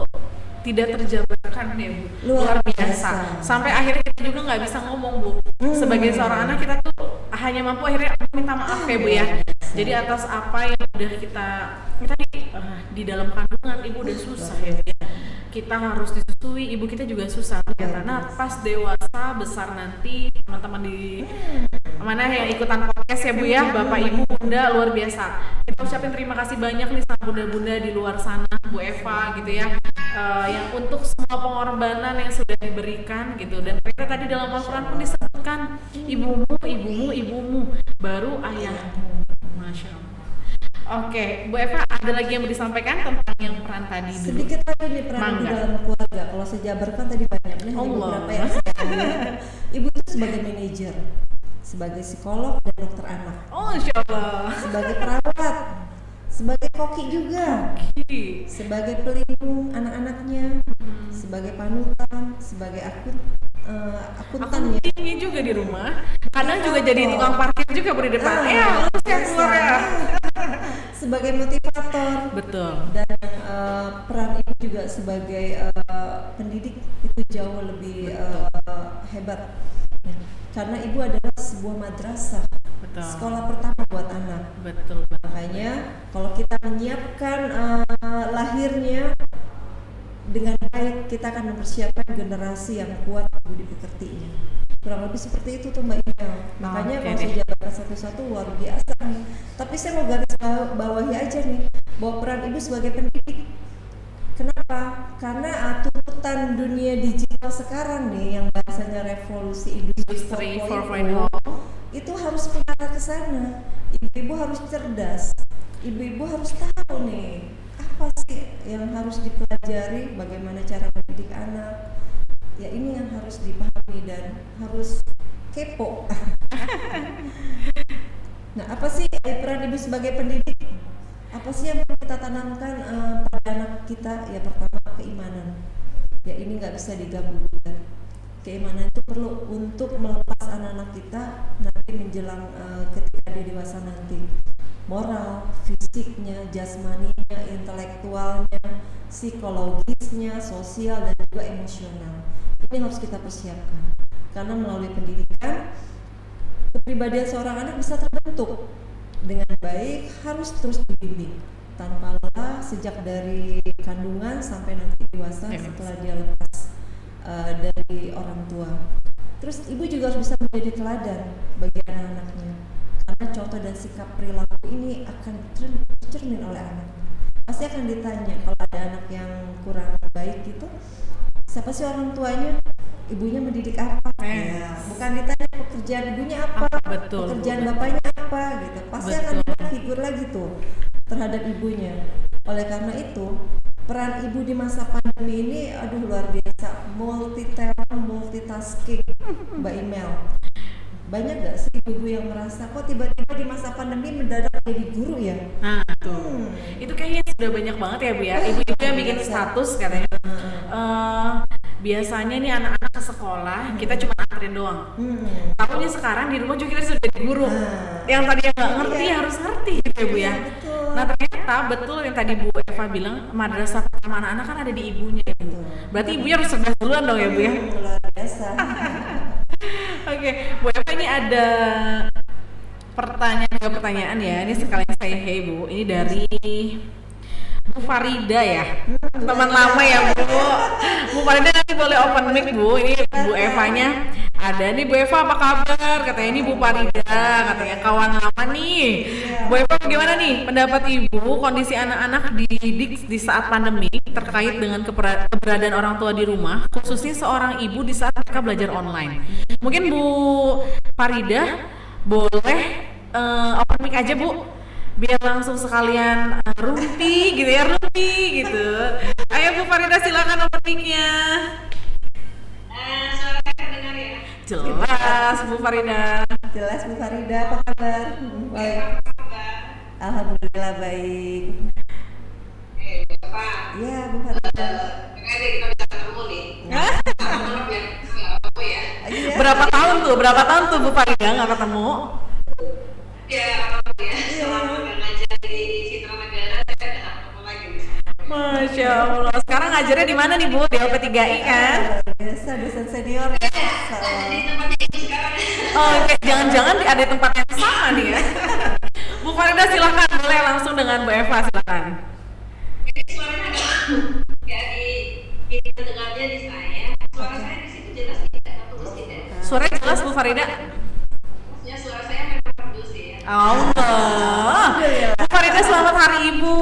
tidak terjabarkan ya Bu, luar biasa. Sampai akhirnya kita juga nggak bisa ngomong Bu. Sebagai seorang anak kita tuh hanya mampu akhirnya minta maaf ya Bu ya. Jadi atas apa yang udah kita di dalam kandungan ibu udah susah ya Bu ya. Kita harus disusui, ibu kita juga susah ternyata. Nah pas dewasa besar nanti teman-teman di mana yang ikutan podcast ya Bu ya, Bapak Ibu Bunda luar biasa. Kita ucapin terima kasih banyak nih sama bunda-bunda di luar sana, Bu Eva gitu ya, yang untuk semua pengorbanan yang sudah diberikan gitu. Dan ternyata tadi dalam Al-Quran pun disebutkan ibumu, baru ayahmu. Masya Allah. Oke, Bu Eva, ada lagi yang mau disampaikan tentang yang peran tadi dulu? Sedikit lagi nih peran di dalam keluarga. Kalau saya jabarkan tadi banyak nih, beberapa yang saya ambil. Ibu itu sebagai manajer, sebagai psikolog dan dokter anak. Oh, Insya Allah. Sebagai perawat, sebagai koki juga, sebagai pelindung anak-anaknya, sebagai panutan, sebagai akuntannya. Akuntannya juga di rumah. Kadang juga jadi tukang parkir juga di depan. Lulus ya keluar ya. Sebagai motivator. Betul. Dan peran ibu juga sebagai pendidik itu jauh lebih hebat. Karena ibu adalah sebuah madrasah. Betul. Sekolah pertama buat anak. Betul. Makanya kalau kita menyiapkan lahirnya dengan baik, kita akan mempersiapkan generasi yang kuat budi pekertinya. Kurang lebih seperti itu tuh Mbak Imel. Makanya kalau saya jabarkan satu-satu luar biasa nih. Tapi saya mau garis bawahi aja nih bahwa peran ibu sebagai pendidik. Kenapa? Karena tuntutan dunia digital sekarang nih yang bahasanya revolusi industri 4.0 itu harus mengarah ke sana. Ibu-ibu harus cerdas. Ibu-ibu harus tahu nih apa sih yang harus dipelajari, bagaimana cara mendidik anak. Ya ini yang harus dipahami dan harus kepo. Nah, apa sih peran ibu sebagai pendidik? Apa sih yang perlu kita tanamkan pada anak kita? Ya pertama keimanan. Ya ini nggak bisa diganggu gugat. Keimanan itu perlu untuk melepas anak-anak kita nanti menjelang ketika dia dewasa nanti. Moral, fisiknya, jasmaninya, intelektualnya, psikologisnya, sosial dan juga emosional. Ini harus kita persiapkan. Karena melalui pendidikan kepribadian seorang anak bisa terbentuk dengan baik, harus terus dibimbing tanpa lelah sejak dari kandungan sampai nanti dewasa setelah dia lepas dari orang tua. Terus ibu juga harus bisa menjadi teladan bagi anak-anaknya, karena contoh dan sikap perilaku ini akan tercermin oleh anak. Pasti akan ditanya kalau ada anak yang kurang baik gitu, siapa sih orang tuanya? Ibunya mendidik apa? Ya, bukan ditanya pekerjaan ibunya apa, pekerjaan bapaknya apa gitu. Pasti akan ada figur lagi tuh terhadap ibunya. Oleh karena itu, peran ibu di masa pandemi ini luar biasa, multitasking Mbak Imel. Banyak gak sih ibu-ibu yang merasa kok tiba-tiba di masa pandemi mendadak jadi guru ya? Nah tuh, itu kayaknya sudah banyak banget ya Bu ya. Ibu-ibu yang bikin status katanya. Biasanya nih anak-anak ke sekolah kita cuma anterin doang. Tahunya sekarang di rumah juga kita sudah jadi guru. Yang tadinya nggak ngerti harus ngerti gitu ya Bu ya. Nah ternyata betul yang tadi Bu Eva bilang, madrasah pertama anak-anak kan ada di ibunya ya Bu. Berarti ibunya harus cerdas duluan dong ya Bu ya. Luar biasa. Oke, Bu Eva ini ada pertanyaan ya. Ini sekalian saya Bu. Ini dari Bu Farida ya, teman lama ya Bu Farida nih boleh open mic Bu, ini Bu Evanya. Ada nih Bu Eva, apa kabar? Katanya ini Bu Farida, katanya kawan lama nih. Bu Eva, gimana nih pendapat Ibu kondisi anak-anak dididik di saat pandemi terkait dengan keberadaan orang tua di rumah, khususnya seorang ibu di saat mereka belajar online? Mungkin Bu Farida boleh open mic aja Bu, biar langsung sekalian rumpi gitu ya, rumpi gitu. Ayo Bu Farida, silakan open mic-nya. Suara saya terdengar ya? Jelas Bu Farida. Jelas Bu Farida, apa kabar? Baik. Alhamdulillah baik. Bapak. Iya Bu Farida. Kayaknya kita bisa ketemu nih. Maaf ya, nggak apa-apa ya. Iya. Berapa tahun tuh Bu Farida nggak ketemu? Ya, apa-apa ya. Selama nggak ngajar di Citra Negara, saya nggak ketemu lagi. Masya Allah. Sekarang ngajarnya di mana nih Bu? Di LP3I kan? Biasa dosen senior ya. Di tempatnya ini sekarang. Oh, oke. Jangan-jangan ada tempat yang sama nih ya. Bu Farida silakan, boleh langsung dengan Bu Eva, silakan. Ini suaranya agak ya di dengarnya di saya. Suara saya di situ jelas tidak? Atau tidak? Suaranya jelas Bu Farida? Ya, suara saya memang bagus ya. Allah. Bu Farida, selamat Hari Ibu.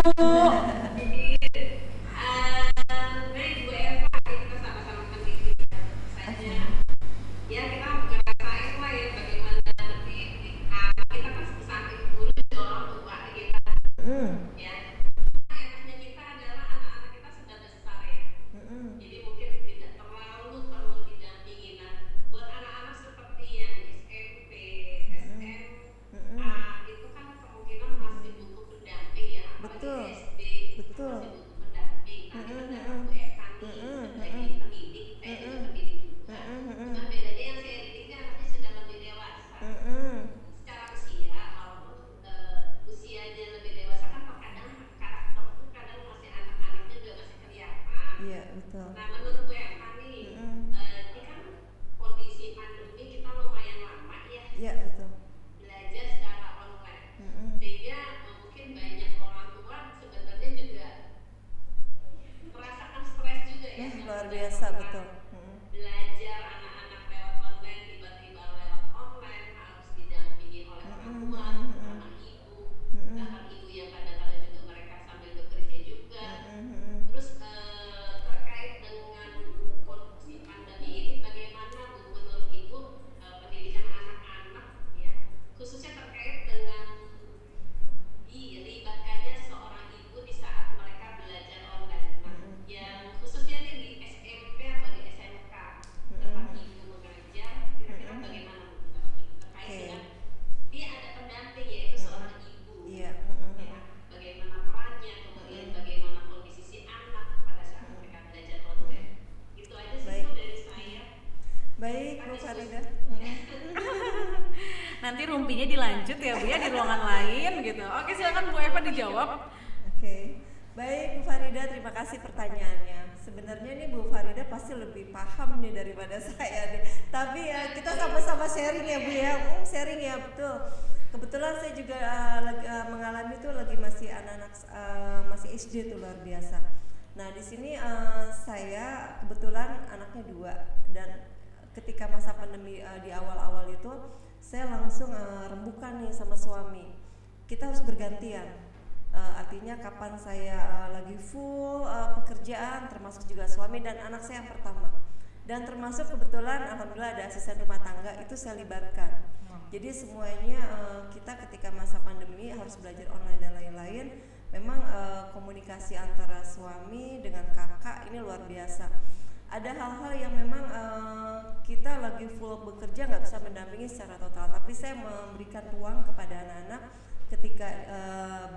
Baik Bu Eva, kita sama-sama mendidik saja. Ya, kita ngerasain lah ya bagaimana mendidik anak kita kan sampai dulu di orang tua kita. Ya, enaknya kita adalah anak-anak kita sudah besar ya. Jadi mungkin tidak terlalu perlu didampingi. Nah, buat anak-anak seperti yang SMP, SMA, itu kan kemungkinan masih butuh pendamping ya. Betul. Apalagi SD, Betul. masih butuh pendamping. Nah, kita dapat Bu Eva nih, sebagai pendidik, saya juga pendidik juga. Cuma bedanya yang saya didik kan anaknya sudah lebih dewasa. Secara usia, walaupun usianya lebih dewasa kan terkadang karakter tuh kadang masih anak-anak juga masih kelihatan. Iya betul. Nah, menurut Bu Eva nih, ini kan kondisi pandemi kita lumayan lama ya Iya betul. belajar secara online, sehingga mungkin banyak orang tua sebenarnya juga merasakan stres juga ya. Luar biasa betul. Belajar anak-anak lewat online, tiba-tiba lewat online harus didampingi oleh orang tua, terutama ibu, bahkan ibu yang kadang-kadang juga mereka sambil bekerja juga. Terus terkait dengan kondisi pandemi ini, bagaimana Bu menurut Ibu pendidikan anak-anak ya, khususnya terkait dengan dilibatkannya seorang ibu di saat mereka belajar online. Nah, yang khususnya nih di SMP atau di SMK tempat ibu mengajar, kira-kira bagaimana Bu pendapat Ibu terkait dengan dia ada pendamping yaitu seorang ibu. Iya. Ya, bagaimana perannya, kemudian bagaimana kondisi si anak pada saat mereka belajar online. Itu aja sih Baik. Bu dari saya. Baik Bu Farida. Nanti rumpinya dilanjut ya Bu ya di ruangan lain gitu. Oke, silakan Bu Eva dijawab. Oke. Baik Bu Farida, terima kasih pertanyaannya. Sebenarnya nih Bu Farida pasti lebih paham nih daripada saya nih. Tapi ya kita sama-sama sharing ya Bu ya. Sharing ya, betul. Kebetulan saya juga lagi mengalami tuh lagi masih anak-anak masih SD tuh luar biasa. Nah, di sini saya kebetulan anaknya 2 dan ketika masa pandemi di awal-awal itu saya langsung rembukan nih sama suami. Kita harus bergantian. Artinya kapan saya lagi full pekerjaan, termasuk juga suami dan anak saya yang pertama. Dan termasuk kebetulan alhamdulillah ada asisten rumah tangga itu saya libatkan. Jadi semuanya kita ketika masa pandemi harus belajar online dan lain-lain. Memang komunikasi antara suami dengan kakak ini luar biasa. Ada hal-hal yang memang kita lagi full bekerja nggak bisa mendampingi secara total, tapi saya memberikan ruang kepada anak-anak ketika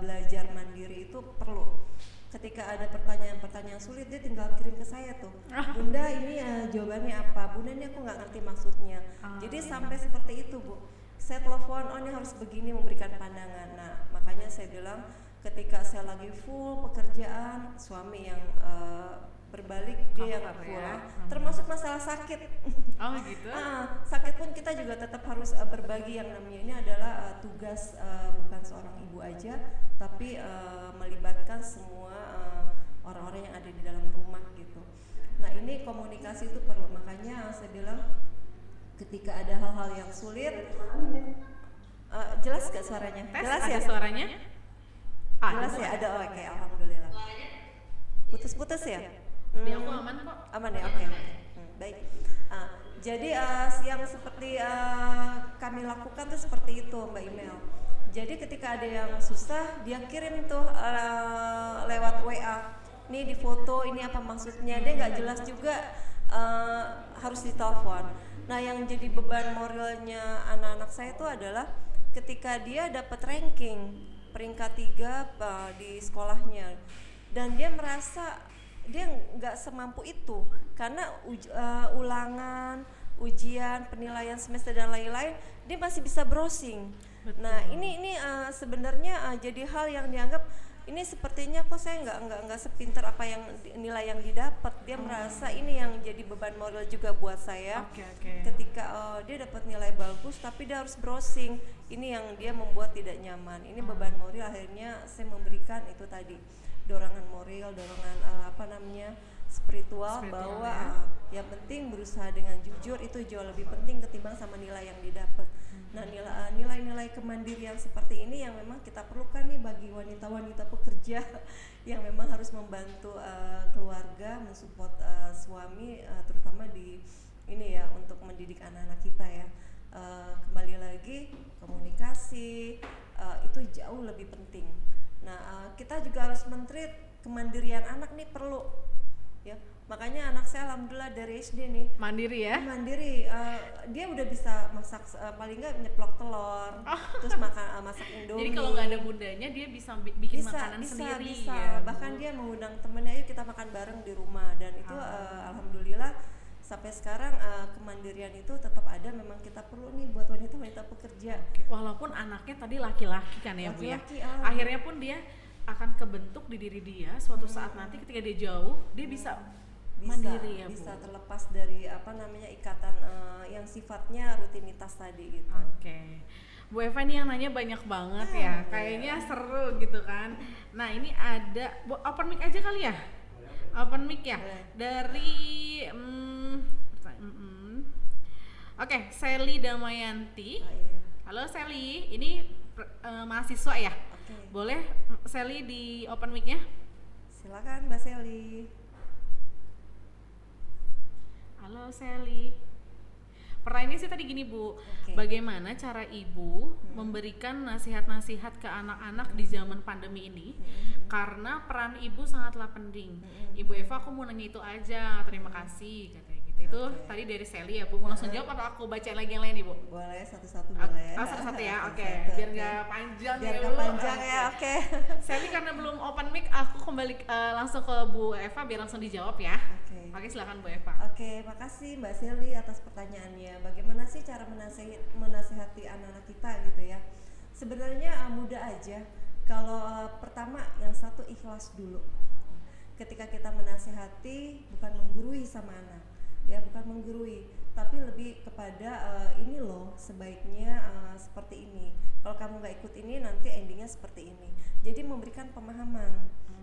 belajar mandiri itu perlu. Ketika ada pertanyaan-pertanyaan sulit dia tinggal kirim ke saya tuh, Bunda ini jawabannya apa, Bunda ini aku nggak ngerti maksudnya. Jadi sampai seperti itu Bu, saya telepon, oh ini harus begini, memberikan pandangan. Nah makanya saya bilang ketika saya lagi full pekerjaan, suami yang berbalik dia yang nggak full ya. Termasuk masalah sakit. Oh gitu. Sakit pun kita juga tetap harus berbagi, yang namanya ini adalah tugas bukan seorang ibu aja, tapi melibatkan semua orang-orang yang ada di dalam rumah gitu. Nah ini komunikasi itu perlu. Makanya saya bilang ketika ada hal-hal yang sulit, jelas gak suaranya? Tes, Jelas ada ya? suaranya? Jelas ya? Ada, oke, alhamdulillah. Putus-putus ya? Di aku aman kok. Aman ya, oke. Baik. Jadi yang seperti kami lakukan tuh seperti itu, Mbak Email. Jadi ketika ada yang susah, dia kirim tuh lewat WA. Nih di foto, ini apa maksudnya? Dia nggak jelas juga, harus ditelepon. Nah, yang jadi beban moralnya anak-anak saya itu adalah ketika dia dapat ranking peringkat 3 di sekolahnya, dan dia merasa dia nggak semampu itu karena ulangan, ujian, penilaian semester dan lain-lain, dia masih bisa browsing. Betul. Nah ini sebenarnya jadi hal yang dianggap ini sepertinya kok saya nggak sepintar apa yang nilai yang didapat. Dia merasa ini yang jadi beban moral juga buat saya. Ketika dia dapat nilai bagus tapi dia harus browsing, ini yang dia membuat tidak nyaman. Ini beban moral, akhirnya saya memberikan itu tadi dorongan moral, dorongan spiritual bahwa yang penting berusaha dengan jujur itu jauh lebih penting ketimbang sama nilai yang didapat. Nah, nilai-nilai kemandirian seperti ini yang memang kita perlukan nih bagi wanita-wanita pekerja yang memang harus membantu keluarga, mensupport suami, terutama di ini ya untuk mendidik anak-anak kita ya. Kembali lagi komunikasi itu jauh lebih penting. Nah, kita juga harus men-treat kemandirian anak nih perlu ya. Makanya anak saya alhamdulillah dari SD nih mandiri ya. Mandiri, dia udah bisa masak, paling nggak nyeplok telur, terus masak indomie. Jadi kalau nggak ada bundanya dia bisa bikin makanan sendiri. Bisa. Ya, Bahkan dia mengundang temennya, ayo kita makan bareng di rumah, dan itu alhamdulillah sampai sekarang kemandirian itu tetap ada. Memang kita perlu nih buat wanita-wanita pekerja. Walaupun anaknya tadi laki-laki kan ya Bu ya. Akhirnya pun dia akan kebentuk di diri dia suatu saat nanti ketika dia jauh dia bisa mandiri ya Bu. Bisa terlepas dari ikatan yang sifatnya rutinitas tadi gitu. Oke. Bu Eva ini yang nanya banyak banget ya. Kayaknya seru gitu kan. Nah, ini ada open mic aja kali ya? Open mic ya. Dari Oke, Sally Damayanti. Halo Sally, ini mahasiswa ya? Boleh Sally di open mic-nya? Silakan Mbak Sally. Halo Sally. Pertanyaannya sih tadi gini Bu, bagaimana cara Ibu memberikan nasihat-nasihat ke anak-anak di zaman pandemi ini? Karena peran Ibu sangatlah penting. Ibu Eva, aku mau nanya itu aja, terima kasih katanya gitu. Itu tadi dari Sally ya Bu, mau langsung jawab atau aku baca lagi yang lain Ibu? Boleh, satu-satu boleh. Satu-satu ya, oke. Biar nggak panjang biar ya nggak panjang ya, oke. Sally karena belum open mic, aku kembali langsung ke Bu Eva biar langsung dijawab ya. Oke, silakan Bu Eva. Oke, makasih Mbak Sally atas pertanyaannya. Bagaimana sih cara menasehati anak-anak kita gitu ya? Sebenarnya mudah aja. Kalau pertama yang satu ikhlas dulu. Ketika kita menasehati bukan menggurui sama anak, ya bukan menggurui, tapi lebih kepada ini loh sebaiknya seperti ini. Kalau kamu nggak ikut ini nanti endingnya seperti ini. Jadi memberikan pemahaman,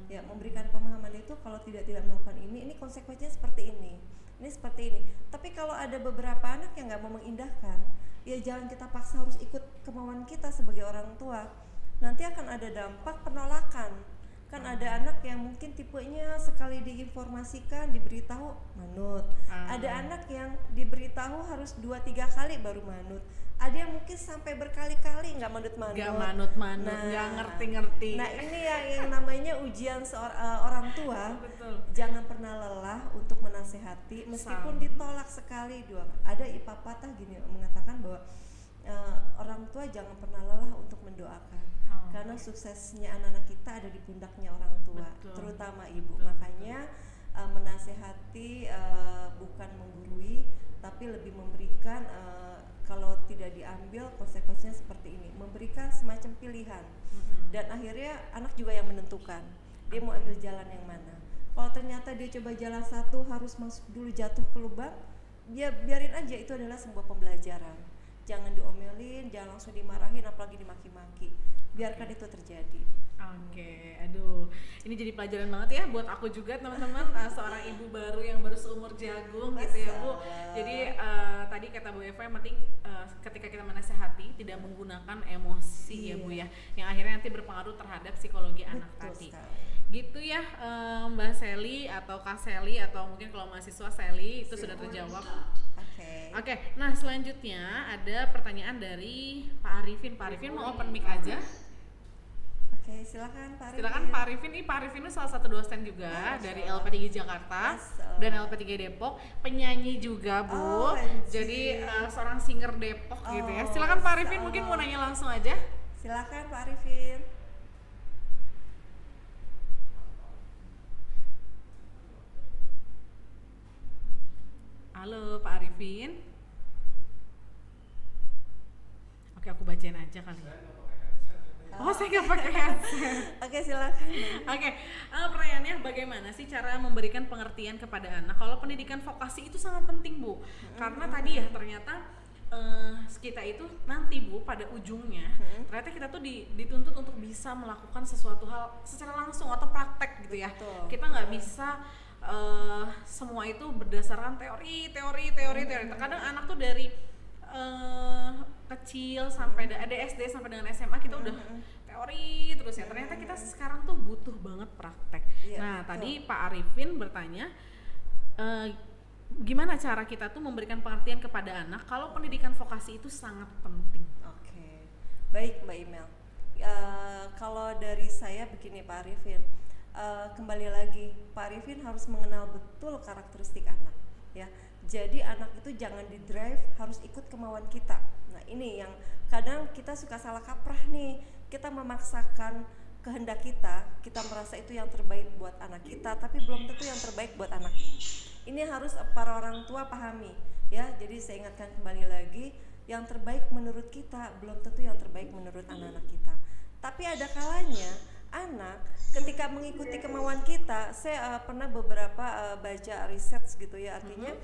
ya memberikan pemahaman itu kalau tidak melakukan ini konsekuensinya seperti ini seperti ini. Tapi kalau ada beberapa anak yang nggak mau mengindahkan, ya jangan kita paksa harus ikut kemauan kita sebagai orang tua. Nanti akan ada dampak penolakan. Kan ada anak yang mungkin tipenya sekali diinformasikan, diberitahu manut. Ada anak yang diberitahu harus 2-3 kali baru manut. Ada yang mungkin sampai berkali-kali nggak manut-manut. Nggak ngerti-ngerti. Nah ini yang namanya ujian orang tua. Betul. Jangan pernah lelah untuk menasehati meskipun ditolak sekali 2. Ada pepatah gini mengatakan bahwa orang tua jangan pernah lelah untuk mendoakan. Karena suksesnya anak-anak kita ada di pundaknya orang tua. Betul. Terutama ibu. Makanya menasehati bukan menggurui, tapi lebih memberikan kalau tidak diambil konsekuensinya seperti ini, memberikan semacam pilihan. Dan akhirnya anak juga yang menentukan dia mau ambil jalan yang mana. Kalau ternyata dia coba jalan satu harus masuk dulu jatuh ke lubang, dia biarin aja, itu adalah sebuah pembelajaran. jangan diomelin, jangan langsung dimarahin, apalagi dimaki-maki. Biarkan itu terjadi. Oke, aduh, ini jadi pelajaran banget ya buat aku juga teman-teman, seorang ibu baru yang baru seumur jagung gitu ya Bu. Jadi tadi kata Bu Eva yang penting ketika kita menasehati tidak menggunakan emosi ya Bu ya, yang akhirnya nanti berpengaruh terhadap psikologi anak tadi. Gitu ya Mbak Sally atau Kak Sally atau mungkin kalau mahasiswa Sally itu sudah terjawab. Oke, nah selanjutnya ada pertanyaan dari Pak Arifin. Pak Arifin mau open mic aja. Oke, silakan Pak Arifin. Silakan Pak Arifin. Ini Pak Arifin ini salah satu dosen juga dari LP3 Jakarta dan LP3 Depok, penyanyi juga Bu. Jadi seorang singer Depok gitu ya. Silakan Pak Arifin, mungkin mau nanya langsung aja. Silakan Pak Arifin. Halo Pak Arifin. Oke, aku bacain aja kali. Oh, saya nggak pakai headset. Oke, silakan. Oke, pertanyaannya bagaimana sih cara memberikan pengertian kepada anak? Kalau pendidikan vokasi itu sangat penting Bu, karena tadi ya ternyata kita itu nanti Bu pada ujungnya ternyata kita tuh dituntut untuk bisa melakukan sesuatu hal secara langsung atau praktek gitu ya. Betul. Kita nggak bisa semua itu berdasarkan teori. Terkadang anak tuh dari kecil sampai ada SD sampai dengan SMA kita udah teori terus ya. Ternyata kita sekarang tuh butuh banget praktek. Nah, tadi Pak Arifin bertanya gimana cara kita tuh memberikan pengertian kepada anak kalau pendidikan vokasi itu sangat penting. Oke. Baik Mbak Imel. Kalau dari saya begini Pak Arifin. Kembali lagi Pak Arifin harus mengenal betul karakteristik anak ya. Jadi anak itu jangan di-drive, harus ikut kemauan kita. Nah ini yang kadang kita suka salah kaprah nih. Kita memaksakan kehendak kita merasa itu yang terbaik buat anak kita, tapi belum tentu yang terbaik buat anak. Ini harus para orang tua pahami ya. Jadi saya ingatkan kembali lagi, yang terbaik menurut kita belum tentu yang terbaik menurut anak-anak kita. Tapi ada kalanya anak ketika mengikuti kemauan kita, saya pernah beberapa baca riset gitu ya, artinya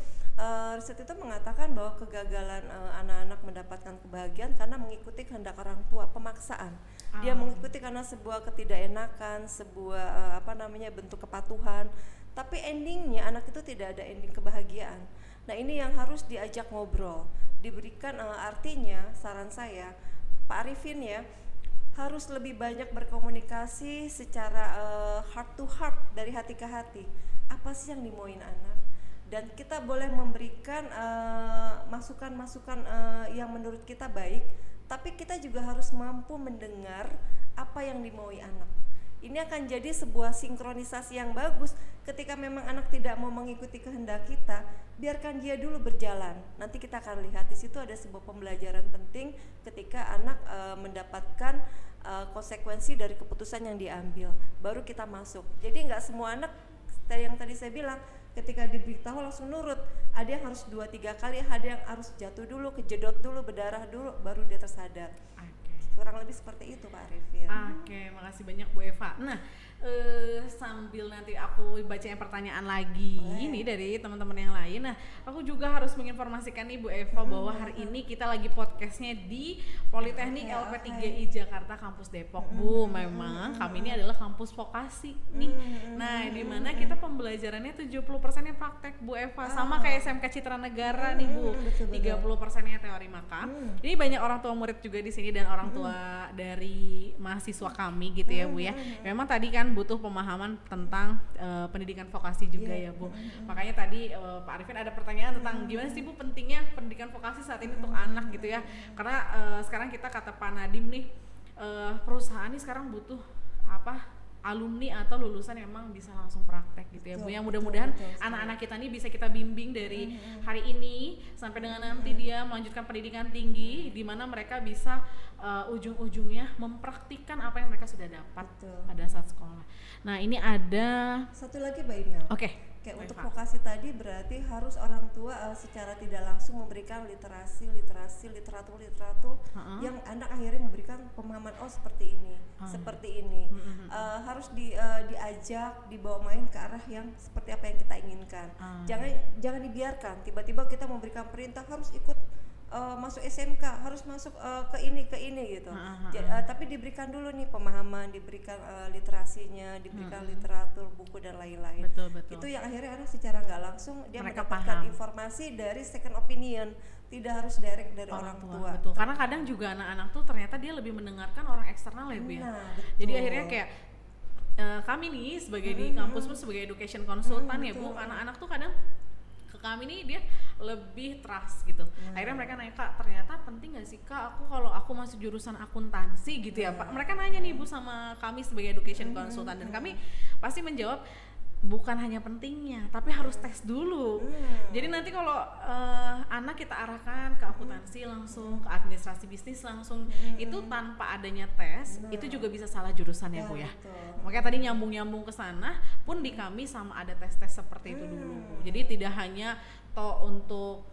riset itu mengatakan bahwa kegagalan anak-anak mendapatkan kebahagiaan karena mengikuti kehendak orang tua, pemaksaan. Dia mengikuti karena sebuah ketidakenakan, sebuah bentuk kepatuhan, tapi endingnya anak itu tidak ada ending kebahagiaan. Nah ini yang harus diajak ngobrol, diberikan artinya saran saya Pak Arifin ya, harus lebih banyak berkomunikasi secara heart to heart, dari hati ke hati. Apa sih yang dimauin anak? Dan kita boleh memberikan masukan-masukan yang menurut kita baik, tapi kita juga harus mampu mendengar apa yang dimaui anak. Ini akan jadi sebuah sinkronisasi yang bagus. Ketika memang anak tidak mau mengikuti kehendak kita, biarkan dia dulu berjalan. Nanti kita akan lihat di situ ada sebuah pembelajaran penting ketika anak mendapatkan konsekuensi dari keputusan yang diambil. Baru kita masuk. Jadi nggak semua anak yang tadi saya bilang ketika diberitahu langsung nurut. Ada yang harus 2-3 kali, ada yang harus jatuh dulu, kejedot dulu, berdarah dulu, baru dia tersadar. Kurang lebih seperti itu Pak Arifin. Oke, makasih banyak Bu Eva. Nah, sambil nanti aku bacain pertanyaan lagi ini dari teman-teman yang lain. Nah, aku juga harus menginformasikan nih Bu Eva bahwa hari ini kita lagi podcastnya di Politeknik LP3I Jakarta Kampus Depok. Bu, memang kami ini adalah kampus vokasi nih. Nah, di mana kita pembelajarannya 70%-nya praktek Bu Eva. Sama kayak SMK Citra Negara nih Bu. 30%-nya teori maka. Ini banyak orang tua murid juga di sini dan orang tua dari mahasiswa kami gitu ya Bu ya. Memang tadi kan butuh pemahaman tentang pendidikan vokasi juga ya Bu. Makanya tadi Pak Arifin ada pertanyaan tentang gimana sih Bu pentingnya pendidikan vokasi saat ini untuk anak gitu ya. Karena sekarang kita kata Pak Nadim nih, perusahaan nih sekarang butuh alumni atau lulusan yang memang bisa langsung praktek gitu ya Bu. Yang mudah-mudahan anak-anak kita nih bisa kita bimbing dari hari ini sampai dengan nanti dia melanjutkan pendidikan tinggi, di mana mereka bisa ujung-ujungnya mempraktikkan apa yang mereka sudah dapat pada saat sekolah. Nah ini ada satu lagi Mbak Imel. Oke. Kayak untuk vokasi tadi berarti harus orang tua secara tidak langsung memberikan literatur yang anak akhirnya memberikan pemahaman seperti ini, seperti ini. Harus diajak, dibawa main ke arah yang seperti apa yang kita inginkan. Jangan dibiarkan tiba-tiba kita memberikan perintah harus ikut masuk SMK harus masuk ke ini gitu. Tapi diberikan dulu nih pemahaman, diberikan literasinya, diberikan literatur, buku dan lain-lain. Betul. Itu yang akhirnya anak secara nggak langsung dia Mereka mendapatkan paham. informasi dari second opinion, tidak harus direct dari orang tua. Betul. Karena kadang juga anak-anak tuh ternyata dia lebih mendengarkan orang eksternal ya Bu ya. Nah, betul. Jadi akhirnya kayak kami nih sebagai di kampus pun sebagai education consultant ya Bu, anak-anak tuh kadang ke kami nih dia lebih trust gitu. Akhirnya mereka nanya, Kak ternyata penting gak sih Kak kalau aku masuk jurusan akuntansi gitu ya Pak. Mereka nanya nih Bu sama kami sebagai education consultant dan kami pasti menjawab bukan hanya pentingnya tapi harus tes dulu. Jadi nanti kalau anak kita arahkan ke akuntansi langsung, ke administrasi bisnis langsung, itu tanpa adanya tes itu juga bisa salah jurusan ya Bu ya. Makanya tadi nyambung ke sana pun di kami sama ada tes-tes seperti itu dulu Bu. Jadi tidak hanya untuk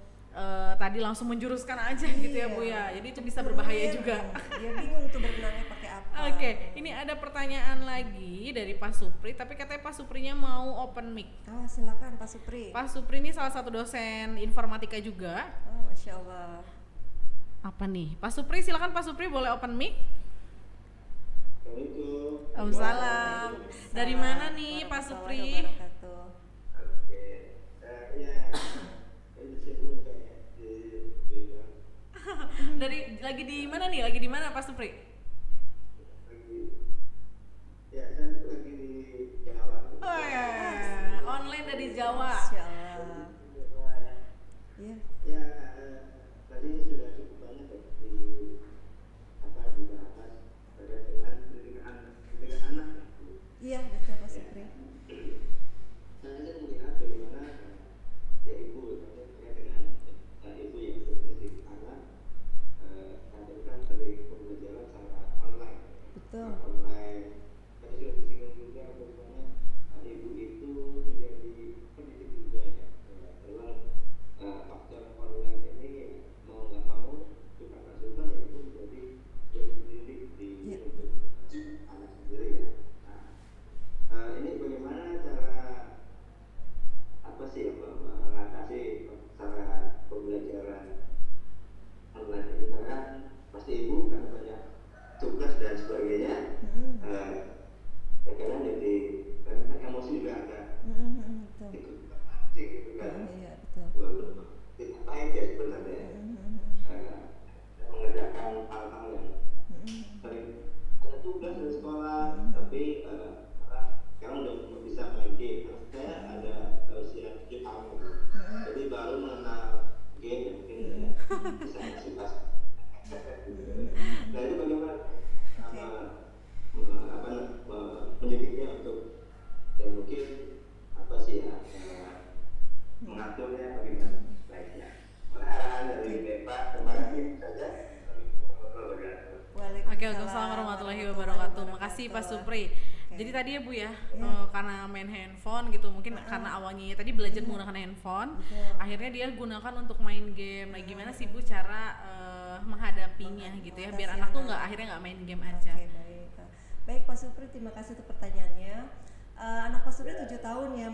tadi langsung menjuruskan aja gitu ya Bu ya. Jadi itu bisa berbahaya juga. Dia bingung tuh berenangnya pakai apa. Oke, ini ada pertanyaan lagi dari Pak Supri, tapi katanya Pak Suprinya mau open mic. Silakan Pak Supri. Pak Supri ini salah satu dosen informatika juga. Masya Allah. Apa nih? Pak Supri, silakan Pak Supri boleh open mic. Assalamualaikum. Waalaikumsalam. Dari mana nih Pak Supri? Oke, ya, ini sibuk kayak di bidang Lagi di mana nih? Lagi di mana Pak Supri? lagi, ya saya lagi di Jawa. Oh ya, online dari Jawa. Masya Allah. Iya. Ya, tadi sudah cukup banyak ya dibahas terkait dengan pendidikan anak. Iya, betul Pak Supri. Saya melihat bagaimana ya ibu terkait dengan ibu yang mendidik anak, kan dari pembelajaran secara online. Betul. Online. Tadi sudah disinggung juga bagaimana ibu itu menjadi pendidik juga ya. Dalam faktor online ini mau nggak mau suka nggak suka ya ibu menjadi pendidik di untuk anak sendiri ya. Nah, ini bagaimana cara mengatasi cara pembelajaran online ini karena pasti ibu kan banyak tugas dan sebagainya. Kadang jadi kan emosi juga ada Betul. ikut pancing gitu kan. Iya, betul. Belum tidak baik ya sebenarnya. Mengerjakan hal-hal yang sering ada tugas dari sekolah tapi sekarang udah bisa main game. Saya ada usia 7 tahun jadi baru mengenal game yang mungkin bisa suka. Nah itu bagaimana mendidiknya untuk dan mungkin mengaturnya bagaimana baiknya. Arahan dari Bapak kemarin saja. Waalaikumsalam warahmatullahi wabarakatuh. Makasih Pak Supri. Jadi tadi ya Bu ya, karena main handphone gitu, mungkin karena awalnya tadi belajar menggunakan handphone, akhirnya dia gunakan untuk main game. Nah gimana sih Bu cara menghadapinya gitu ya, biar anak tuh akhirnya nggak main game aja. Oke, baik Pak Supri, terima kasih untuk pertanyaannya. Anak Pak Supri 7 tahun ya,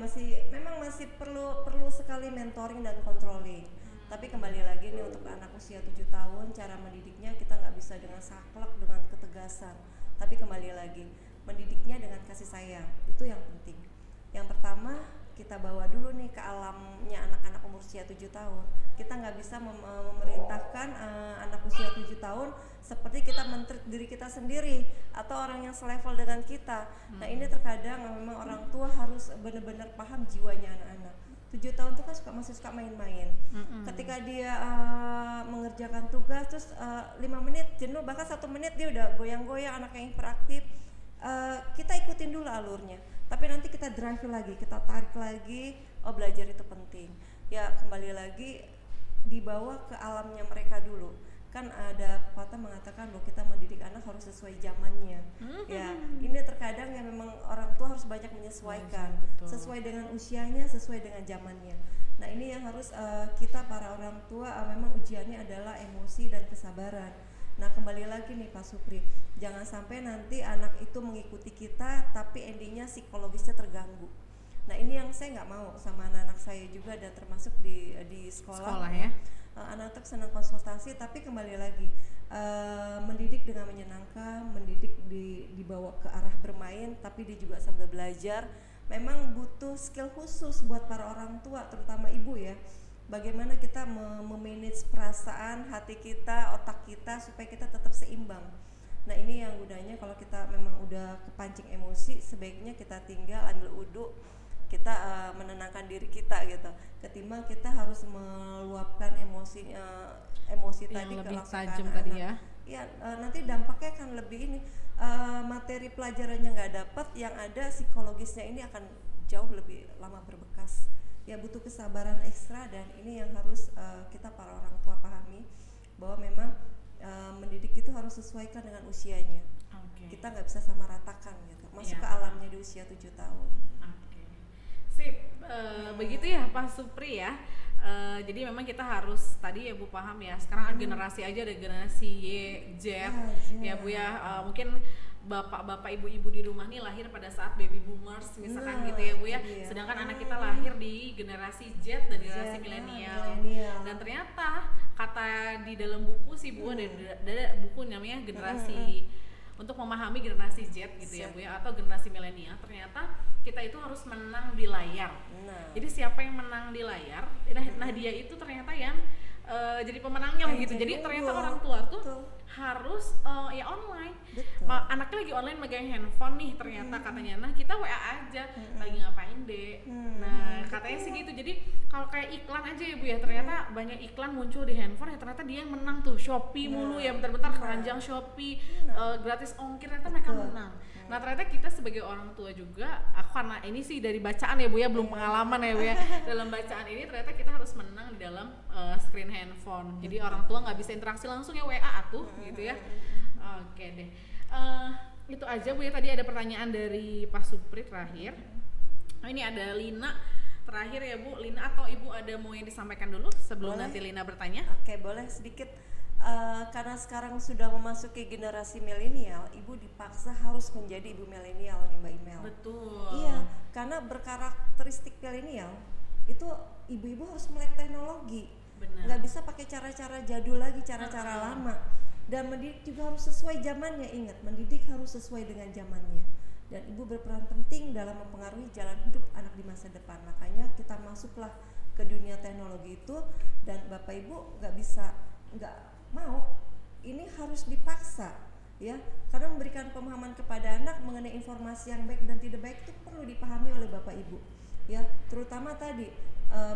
memang masih perlu sekali mentoring dan controlling. Tapi kembali lagi nih untuk anak usia 7 tahun, cara mendidiknya kita nggak bisa dengan saklek, dengan ketegasan. Tapi kembali lagi, mendidiknya dengan kasih sayang, itu yang penting. Yang pertama, kita bawa dulu nih ke alamnya anak-anak umur usia 7 tahun. Kita nggak bisa memerintahkan anak usia 7 tahun seperti kita men-treat diri kita sendiri atau orang yang selevel dengan kita. Nah ini terkadang memang orang tua harus benar-benar paham jiwanya anak-anak. 7 tahun tuh kan masih suka main-main. Ketika dia mengerjakan tugas terus 5 menit jenuh, bahkan 1 menit dia udah goyang-goyang, anak yang hiperaktif. Kita ikutin dulu alurnya, tapi nanti kita drive lagi, kita tarik lagi. Belajar itu penting ya, kembali lagi dibawa ke alamnya mereka dulu. Kan ada pepatah mengatakan bahwa kita mendidik anak harus sesuai zamannya. Ya, ini terkadang ya memang orang tua harus banyak menyesuaikan, sesuai dengan usianya, sesuai dengan zamannya. Nah ini yang harus kita para orang tua memang ujiannya adalah emosi dan kesabaran. Nah kembali lagi nih Pak Supri, jangan sampai nanti anak itu mengikuti kita tapi endingnya psikologisnya terganggu. Nah ini yang saya nggak mau sama anak-anak saya juga, dan termasuk di sekolah ya. anak tuh senang konsultasi, tapi kembali lagi mendidik dengan menyenangkan, mendidik dibawa ke arah bermain, tapi dia juga sambil belajar. Memang butuh skill khusus buat para orang tua, terutama ibu ya. Bagaimana kita memanage perasaan, hati kita, otak kita supaya kita tetap seimbang. Nah ini yang gunanya kalau kita memang udah kepancing emosi, sebaiknya kita tinggal ambil uduk, kita menenangkan diri kita gitu. Ketimbang kita harus meluapkan emosi yang tadi ke lebih langsung tajam ke tadi anak. ya. Nanti dampaknya kan lebih ini, materi pelajarannya nggak dapat, yang ada psikologisnya ini akan jauh lebih lama berbekas. Ya butuh kesabaran ekstra, dan ini yang harus kita para orang tua pahami, bahwa memang mendidik itu harus sesuaikan dengan usianya. Kita nggak bisa sama ratakan gitu, masuk ke alamnya di usia 7 tahun. Sip, begitu ya Pak Supri ya. Jadi memang kita harus tadi ya Bu paham ya, sekarang generasi aja ada generasi Y, Z ya Bu ya. Mungkin bapak-bapak, ibu-ibu di rumah nih lahir pada saat baby boomers misalkan gitu ya Bu ya. Sedangkan anak kita lahir di generasi Z dan generasi milenial. Dan ternyata kata di dalam buku sih Bu, ada buku namanya generasi untuk memahami generasi Z gitu ya Bu ya, atau generasi milenial. Ternyata kita itu harus menang di layar. Jadi siapa yang menang di layar, nah dia itu ternyata yang jadi pemenangnya gitu. Jadi ternyata orang tua tuh harus ya online. Anaknya lagi online megang handphone nih ternyata katanya. Nah kita WA aja, lagi ngapain deh. Nah katanya sih gitu. Jadi kalau kayak iklan aja ya Bu ya, ternyata banyak iklan muncul di handphone ya, ternyata dia yang menang tuh. Shopee mulu ya, bentar-bentar keranjang Shopee, gratis ongkir, ternyata mereka menang. Nah ternyata kita sebagai orang tua juga, aku karena ini sih dari bacaan ya Bu ya, belum pengalaman ya Bu ya. Dalam bacaan ini ternyata kita harus menang di dalam screen handphone. Jadi orang tua nggak bisa interaksi langsung ya, WA atuh gitu ya. Oke deh, itu aja Bu ya. Tadi ada pertanyaan dari Pak Supri terakhir. Ini ada Lina terakhir ya Bu. Lina atau Ibu ada mau yang disampaikan dulu sebelum nanti Lina bertanya? Oke, boleh sedikit. Karena sekarang sudah memasuki generasi milenial, ibu dipaksa harus menjadi ibu milenial nih Mbak Imel. Betul. Iya, karena berkarakteristik milenial itu ibu-ibu harus melek teknologi. Benar. Nggak bisa pakai cara-cara jadul lagi, cara-cara lama. Dan mendidik juga harus sesuai zamannya. Ingat, mendidik harus sesuai dengan zamannya. Dan ibu berperan penting dalam mempengaruhi jalan hidup anak di masa depan. Makanya kita masuklah ke dunia teknologi itu, dan Bapak Ibu nggak mau, ini harus dipaksa ya, karena memberikan pemahaman kepada anak mengenai informasi yang baik dan tidak baik itu perlu dipahami oleh Bapak Ibu ya, terutama tadi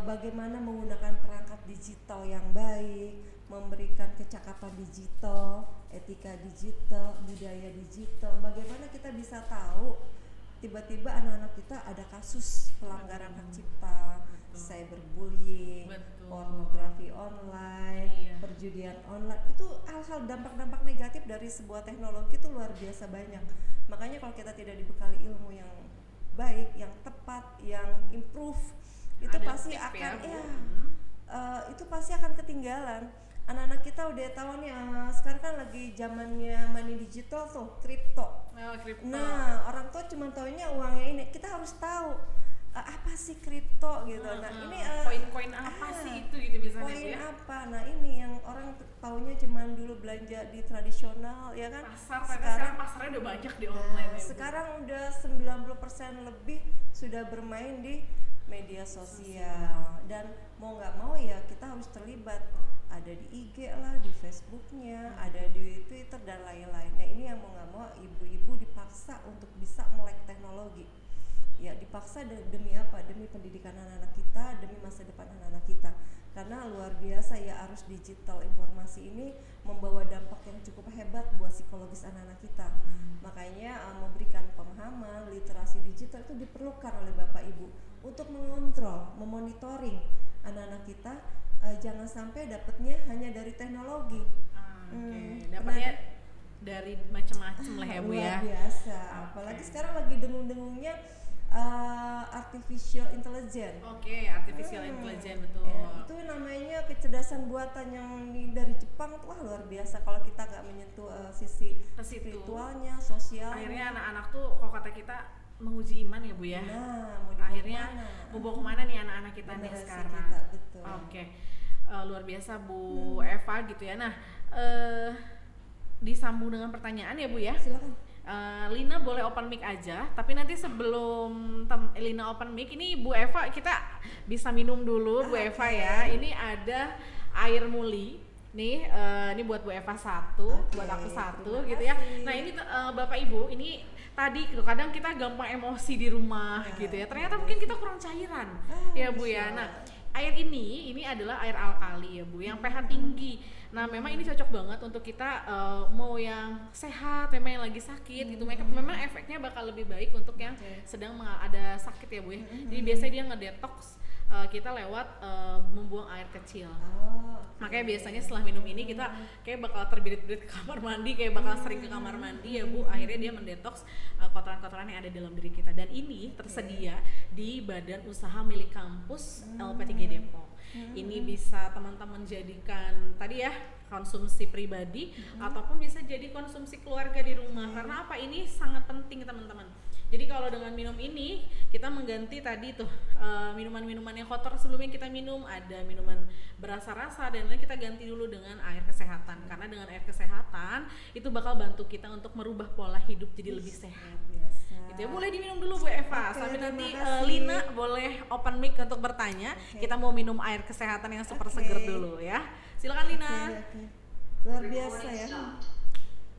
bagaimana menggunakan perangkat digital yang baik, memberikan kecakapan digital, etika digital, budaya digital. Bagaimana kita bisa tahu tiba-tiba anak-anak kita ada kasus pelanggaran hak cipta, cyberbullying, pornografi online, perjudian online. Itu hal-hal dampak-dampak negatif dari sebuah teknologi itu luar biasa banyak. Makanya kalau kita tidak dibekali ilmu yang baik, yang tepat, yang improve, itu pasti akan itu pasti akan ketinggalan. Anak-anak kita udah tahu nih, sekarang kan lagi zamannya money digital tuh, kripto. Nah, orang tua cuma taunya uangnya ini. Kita harus tahu apa sih kripto gitu. Nah, ini koin-koin apa sih itu gitu misalnya koin ya. apa? Nah, ini yang orang taunya cuma dulu belanja di tradisional ya kan. Sekarang pasarnya udah banyak di online ya. Sekarang udah 90% lebih sudah bermain di media sosial, dan mau nggak mau ya kita harus terlibat. Ada di IG lah, di Facebooknya, ada di Twitter dan lain-lain. Nah ini yang mau nggak mau ibu-ibu dipaksa untuk bisa melek teknologi. Ya dipaksa demi apa? Demi pendidikan anak-anak kita, demi masa depan anak-anak kita. Karena luar biasa ya, arus digital informasi ini membawa dampak yang cukup hebat buat psikologis anak-anak kita. Makanya memberikan pemahaman literasi digital itu diperlukan oleh Bapak Ibu untuk mengontrol, memonitoring anak-anak kita. Jangan sampai dapatnya hanya dari teknologi. Dapatnya dari macam-macam lah ya Bu ya. Luar biasa. Apalagi sekarang lagi dengung-dengungnya artificial intelligence. Artificial intelligence betul. Itu namanya kecerdasan buatan yang dari Jepang tuh luar biasa. Kalau kita nggak menyentuh sisi spiritualnya, sosialnya. Akhirnya anak-anak tuh kalau kata kita menguji iman ya Bu ya. Nah, akhirnya mau bawa kemana nih anak-anak kita nih sekarang. Betul. luar biasa Bu Eva gitu ya. Nah, disambung dengan pertanyaan ya Bu ya. Silakan. Lina boleh open mic aja, tapi nanti sebelum Lina open mic ini Bu Eva kita bisa minum dulu Bu Eva ya. Ini ada air muli nih, ini buat Bu Eva satu, buat aku satu gitu ya. Nah ini Bapak Ibu, ini tadi kadang kita gampang emosi di rumah gitu ya. Ternyata mungkin kita kurang cairan ya Bu ya. Nah air ini adalah air alkali ya Bu, yang pH tinggi. Nah memang ini cocok banget untuk kita mau yang sehat, memang yang lagi sakit gitu. Memang efeknya bakal lebih baik untuk yang sedang ada sakit ya Bu ya. Jadi biasanya dia ngedetox kita lewat membuang air kecil. Makanya biasanya setelah minum ini kita kayak bakal terbirit-birit ke kamar mandi, kayak bakal sering ke kamar mandi ya Bu. Akhirnya dia mendetoks kotoran-kotoran yang ada dalam diri kita. Dan ini tersedia di Badan Usaha Milik Kampus LP3 Depok. Ini bisa teman-teman jadikan tadi ya konsumsi pribadi ataupun bisa jadi konsumsi keluarga di rumah. Karena apa? Ini sangat penting teman-teman. Jadi kalau dengan minum ini kita mengganti tadi tuh minuman-minuman yang kotor sebelumnya kita minum, ada minuman berasa-rasa dan lain, kita ganti dulu dengan air kesehatan. Karena dengan air kesehatan itu bakal bantu kita untuk merubah pola hidup jadi lebih sehat. Gitu ya, boleh diminum dulu Bu Eva. Sampai nanti Lina boleh open mic untuk bertanya. Kita mau minum air kesehatan yang super seger dulu ya. Silakan Lina. Luar biasa ya.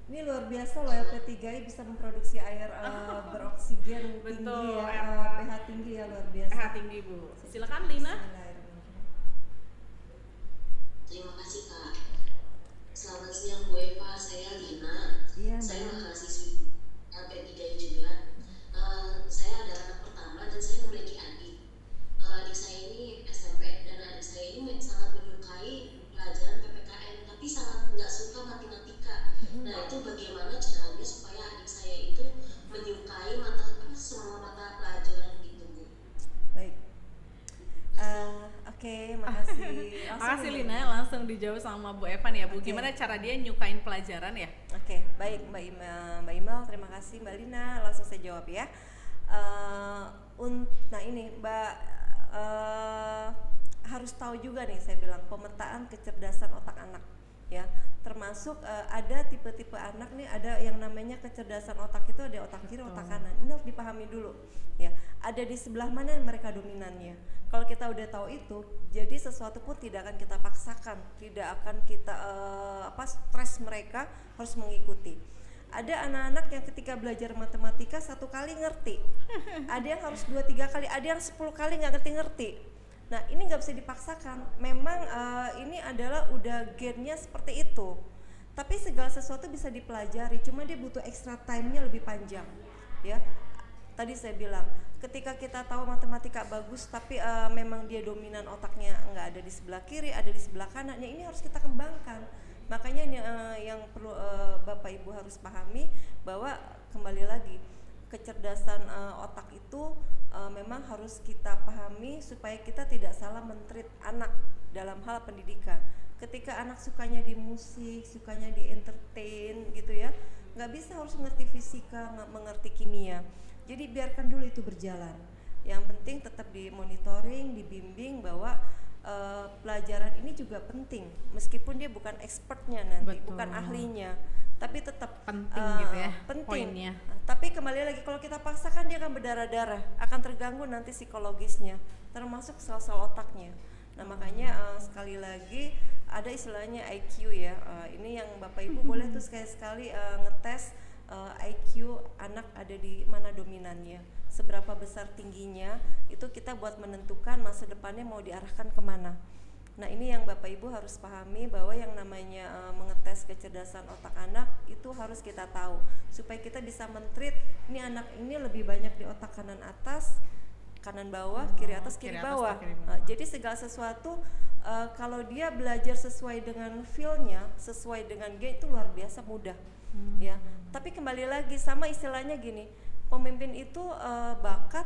Ini luar biasa loh, LP3I bisa memproduksi air beroksigen tinggi ya, pH tinggi ya, luar biasa. pH tinggi Bu. Silakan Lina. Terima kasih Kak. Selamat siang Bu Eva, saya Lina. Saya mahasiswi LP3I juga. Saya adalah anak pertama dan saya memiliki adik. Adik saya ini SMP dan adik saya ini sangat menyukai pelajaran PPKN, tapi sangat nggak suka matematika. Nah itu bagaimana caranya supaya adik saya itu menyukai semua mata pelajaran gitu Bu? Baik. Oke, makasih. Makasih Lina, langsung dijawab sama Bu Evan ya Bu. Gimana cara dia nyukain pelajaran ya? Oke, baik Mbak Imel, terima kasih Mbak Lina. Langsung saya jawab ya. Nah ini Mbak harus tahu juga nih, saya bilang pemetaan kecerdasan otak anak ya, termasuk ada tipe-tipe anak nih, ada yang namanya kecerdasan otak itu ada otak kiri, otak kanan. Ini harus dipahami dulu ya, ada di sebelah mana mereka dominannya. Kalau kita udah tahu itu, jadi sesuatu pun tidak akan kita paksakan, tidak akan kita stres mereka harus mengikuti. Ada anak-anak yang ketika belajar matematika 1 kali ngerti, ada yang harus 2-3 kali, ada yang 10 kali nggak ngerti-ngerti. Nah ini nggak bisa dipaksakan, memang ini adalah udah gennya seperti itu. Tapi segala sesuatu bisa dipelajari, cuma dia butuh extra time-nya lebih panjang ya. Tadi saya bilang, ketika kita tahu matematika bagus tapi memang dia dominan otaknya nggak ada di sebelah kiri, ada di sebelah kanan, ya ini harus kita kembangkan. Makanya yang perlu Bapak Ibu harus pahami bahwa kembali lagi kecerdasan otak itu memang harus kita pahami supaya kita tidak salah men-treat anak dalam hal pendidikan. Ketika anak sukanya di musik, sukanya di entertain gitu ya, nggak bisa harus mengerti fisika, nggak mengerti kimia. Jadi biarkan dulu itu berjalan. Yang penting tetap dimonitoring, dibimbing bahwa pelajaran ini juga penting, meskipun dia bukan expertnya nanti, bukan ahlinya, tapi tetap penting gitu ya, penting. Poinnya. Tapi kembali lagi, kalau kita paksakan dia akan berdarah-darah, akan terganggu nanti psikologisnya, termasuk sel-sel otaknya. Nah makanya sekali lagi ada istilahnya IQ ya, ini yang Bapak Ibu boleh tuh sekali-sekali ngetes IQ anak ada di mana dominannya, seberapa besar tingginya, itu kita buat menentukan masa depannya mau diarahkan kemana. Nah ini yang Bapak Ibu harus pahami, bahwa yang namanya mengetes kecerdasan otak anak itu harus kita tahu, supaya kita bisa men-treat ini anak ini lebih banyak di otak kanan atas, kanan bawah, kiri atas, kiri bawah. Nah, jadi segala sesuatu kalau dia belajar sesuai dengan feel-nya, sesuai dengan gen, itu luar biasa mudah ya. Tapi kembali lagi sama istilahnya gini, pemimpin itu bakat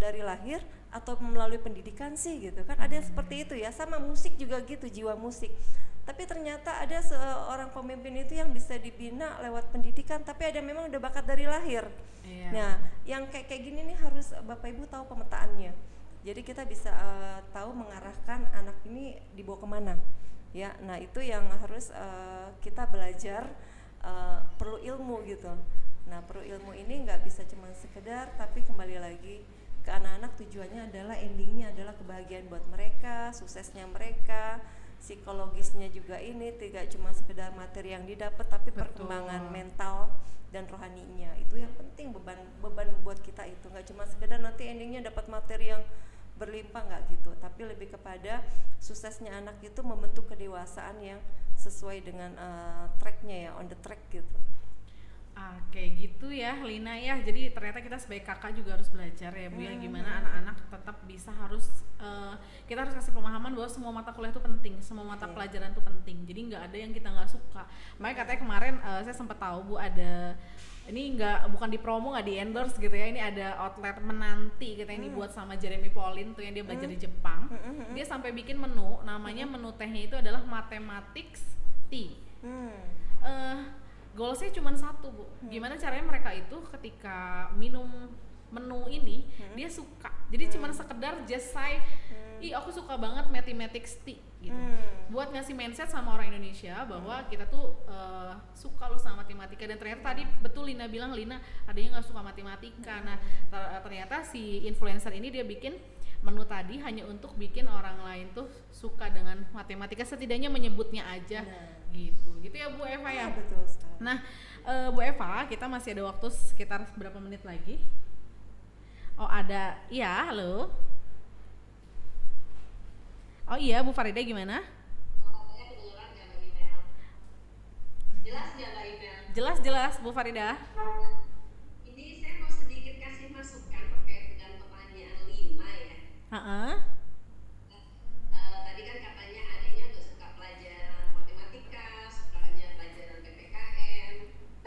dari lahir atau melalui pendidikan sih gitu kan, ada seperti itu ya. Sama musik juga gitu, jiwa musik. Tapi ternyata ada seorang pemimpin itu yang bisa dibina lewat pendidikan, tapi ada memang udah bakat dari lahir. Nah yang kayak gini nih harus Bapak Ibu tahu pemetaannya. Jadi kita bisa tahu mengarahkan anak ini dibawa kemana ya. Nah itu yang harus kita belajar, perlu ilmu gitu. Nah perlu ilmu ini nggak bisa cuma sekedar, tapi kembali lagi ke anak-anak, tujuannya adalah endingnya adalah kebahagiaan buat mereka, suksesnya mereka, psikologisnya juga ini tidak cuma sekedar materi yang didapat, tapi perkembangan mental dan rohaninya itu yang penting. Beban buat kita itu nggak cuma sekedar nanti endingnya dapat materi yang berlimpah, nggak gitu, tapi lebih kepada suksesnya anak itu membentuk kedewasaan yang sesuai dengan tracknya ya, on the track gitu. Kayak gitu ya Lina ya. Jadi ternyata kita sebagai kakak juga harus belajar ya Bu ya, gimana anak-anak tetap bisa kita harus kasih pemahaman bahwa semua mata kuliah itu penting, semua mata pelajaran itu penting. Jadi nggak ada yang kita nggak suka. Makanya katanya kemarin saya sempat tahu Bu, ada ini bukan di promo, nggak di endorse gitu ya, ini ada outlet menanti katanya ini buat sama Jeremy Pauline tuh yang dia belajar di Jepang. Dia sampai bikin menu, namanya menu tehnya itu adalah mathematics tea. Goalsnya cuma satu Bu, gimana caranya mereka itu ketika minum menu ini dia suka, jadi cuma sekedar just say aku suka banget mathematics tea gitu, buat ngasih mindset sama orang Indonesia bahwa kita tuh suka loh sama matematika. Dan ternyata tadi betul Lina bilang, Lina adanya nggak suka matematika. Nah ternyata si influencer ini dia bikin menu tadi hanya untuk bikin orang lain tuh suka dengan matematika, setidaknya menyebutnya aja gitu ya Bu Eva ya. Betul sekali. Nah Bu Eva, kita masih ada waktu sekitar berapa menit lagi? Oh ada, iya halo. Oh iya Bu Farida gimana? Katanya kedengeran nggak Mbak Email? Jelas nggak Mbak Email? Jelas Bu Farida. Ini saya mau sedikit kasih masukan terkait dengan pertanyaan Lina ya. Tadi kan katanya adiknya nggak suka pelajaran matematika, sukanya pelajaran PPKN.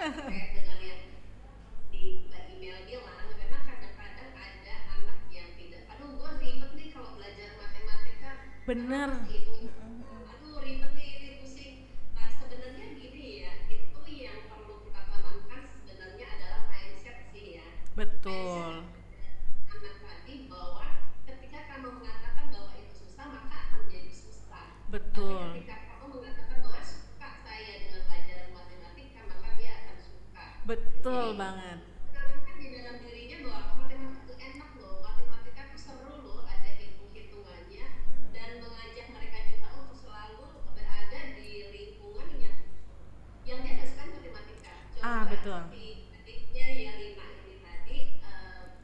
Terkait dengan yang di Mbak Email bilang, karena kadang-kadang ada anak yang tidak, aduh gue ribet nih kalau belajar matematika. Bener. Aduh ribet nih, ini pusing. Nah sebenarnya gini ya, itu yang perlu kita tanamkan sebenarnya adalah mindset sih ya. Betul. Anak tadi bahwa ketika kamu mengatakan bahwa itu susah, maka akan menjadi susah. Betul. Tapi ketika kamu mengatakan bahwa suka saya dengan pelajaran matematika, maka dia akan suka. Betul Jadi, banget. tanamkan di dalam dirinya bahwa matematika itu enak loh, matematika itu seru loh, ada hitung-hitungannya, dan mengajak mereka juga untuk selalu berada di lingkungan yang dia nggak suka matematika. Coba Betul. si adiknya yang Lina ini tadi,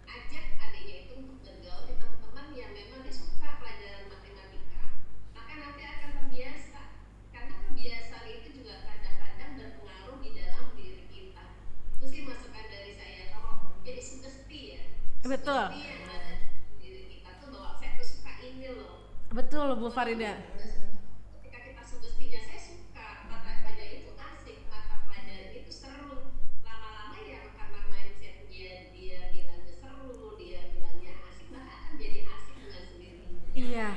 ajak adiknya itu untuk bergaul di teman-teman yang memang dia suka pelajaran matematika, maka nanti akan terbiasa. Karena kebiasaan itu juga kadang-kadang berpengaruh di dalam diri kita. Itu sih masukan dari saya. Kalau jadi sugesti ya, Betul. sugesti yang ada di diri kita tuh bahwa saya tuh suka ini loh. Betul Bu Farida. Ketika kita sugestinya saya suka mata pelajaran itu asik, mata pelajaran itu seru, lama-lama ya karena mindsetnya dia bilangnya seru, dia bilangnya asik, maka akan jadi asik dengan sendirinya. Iya.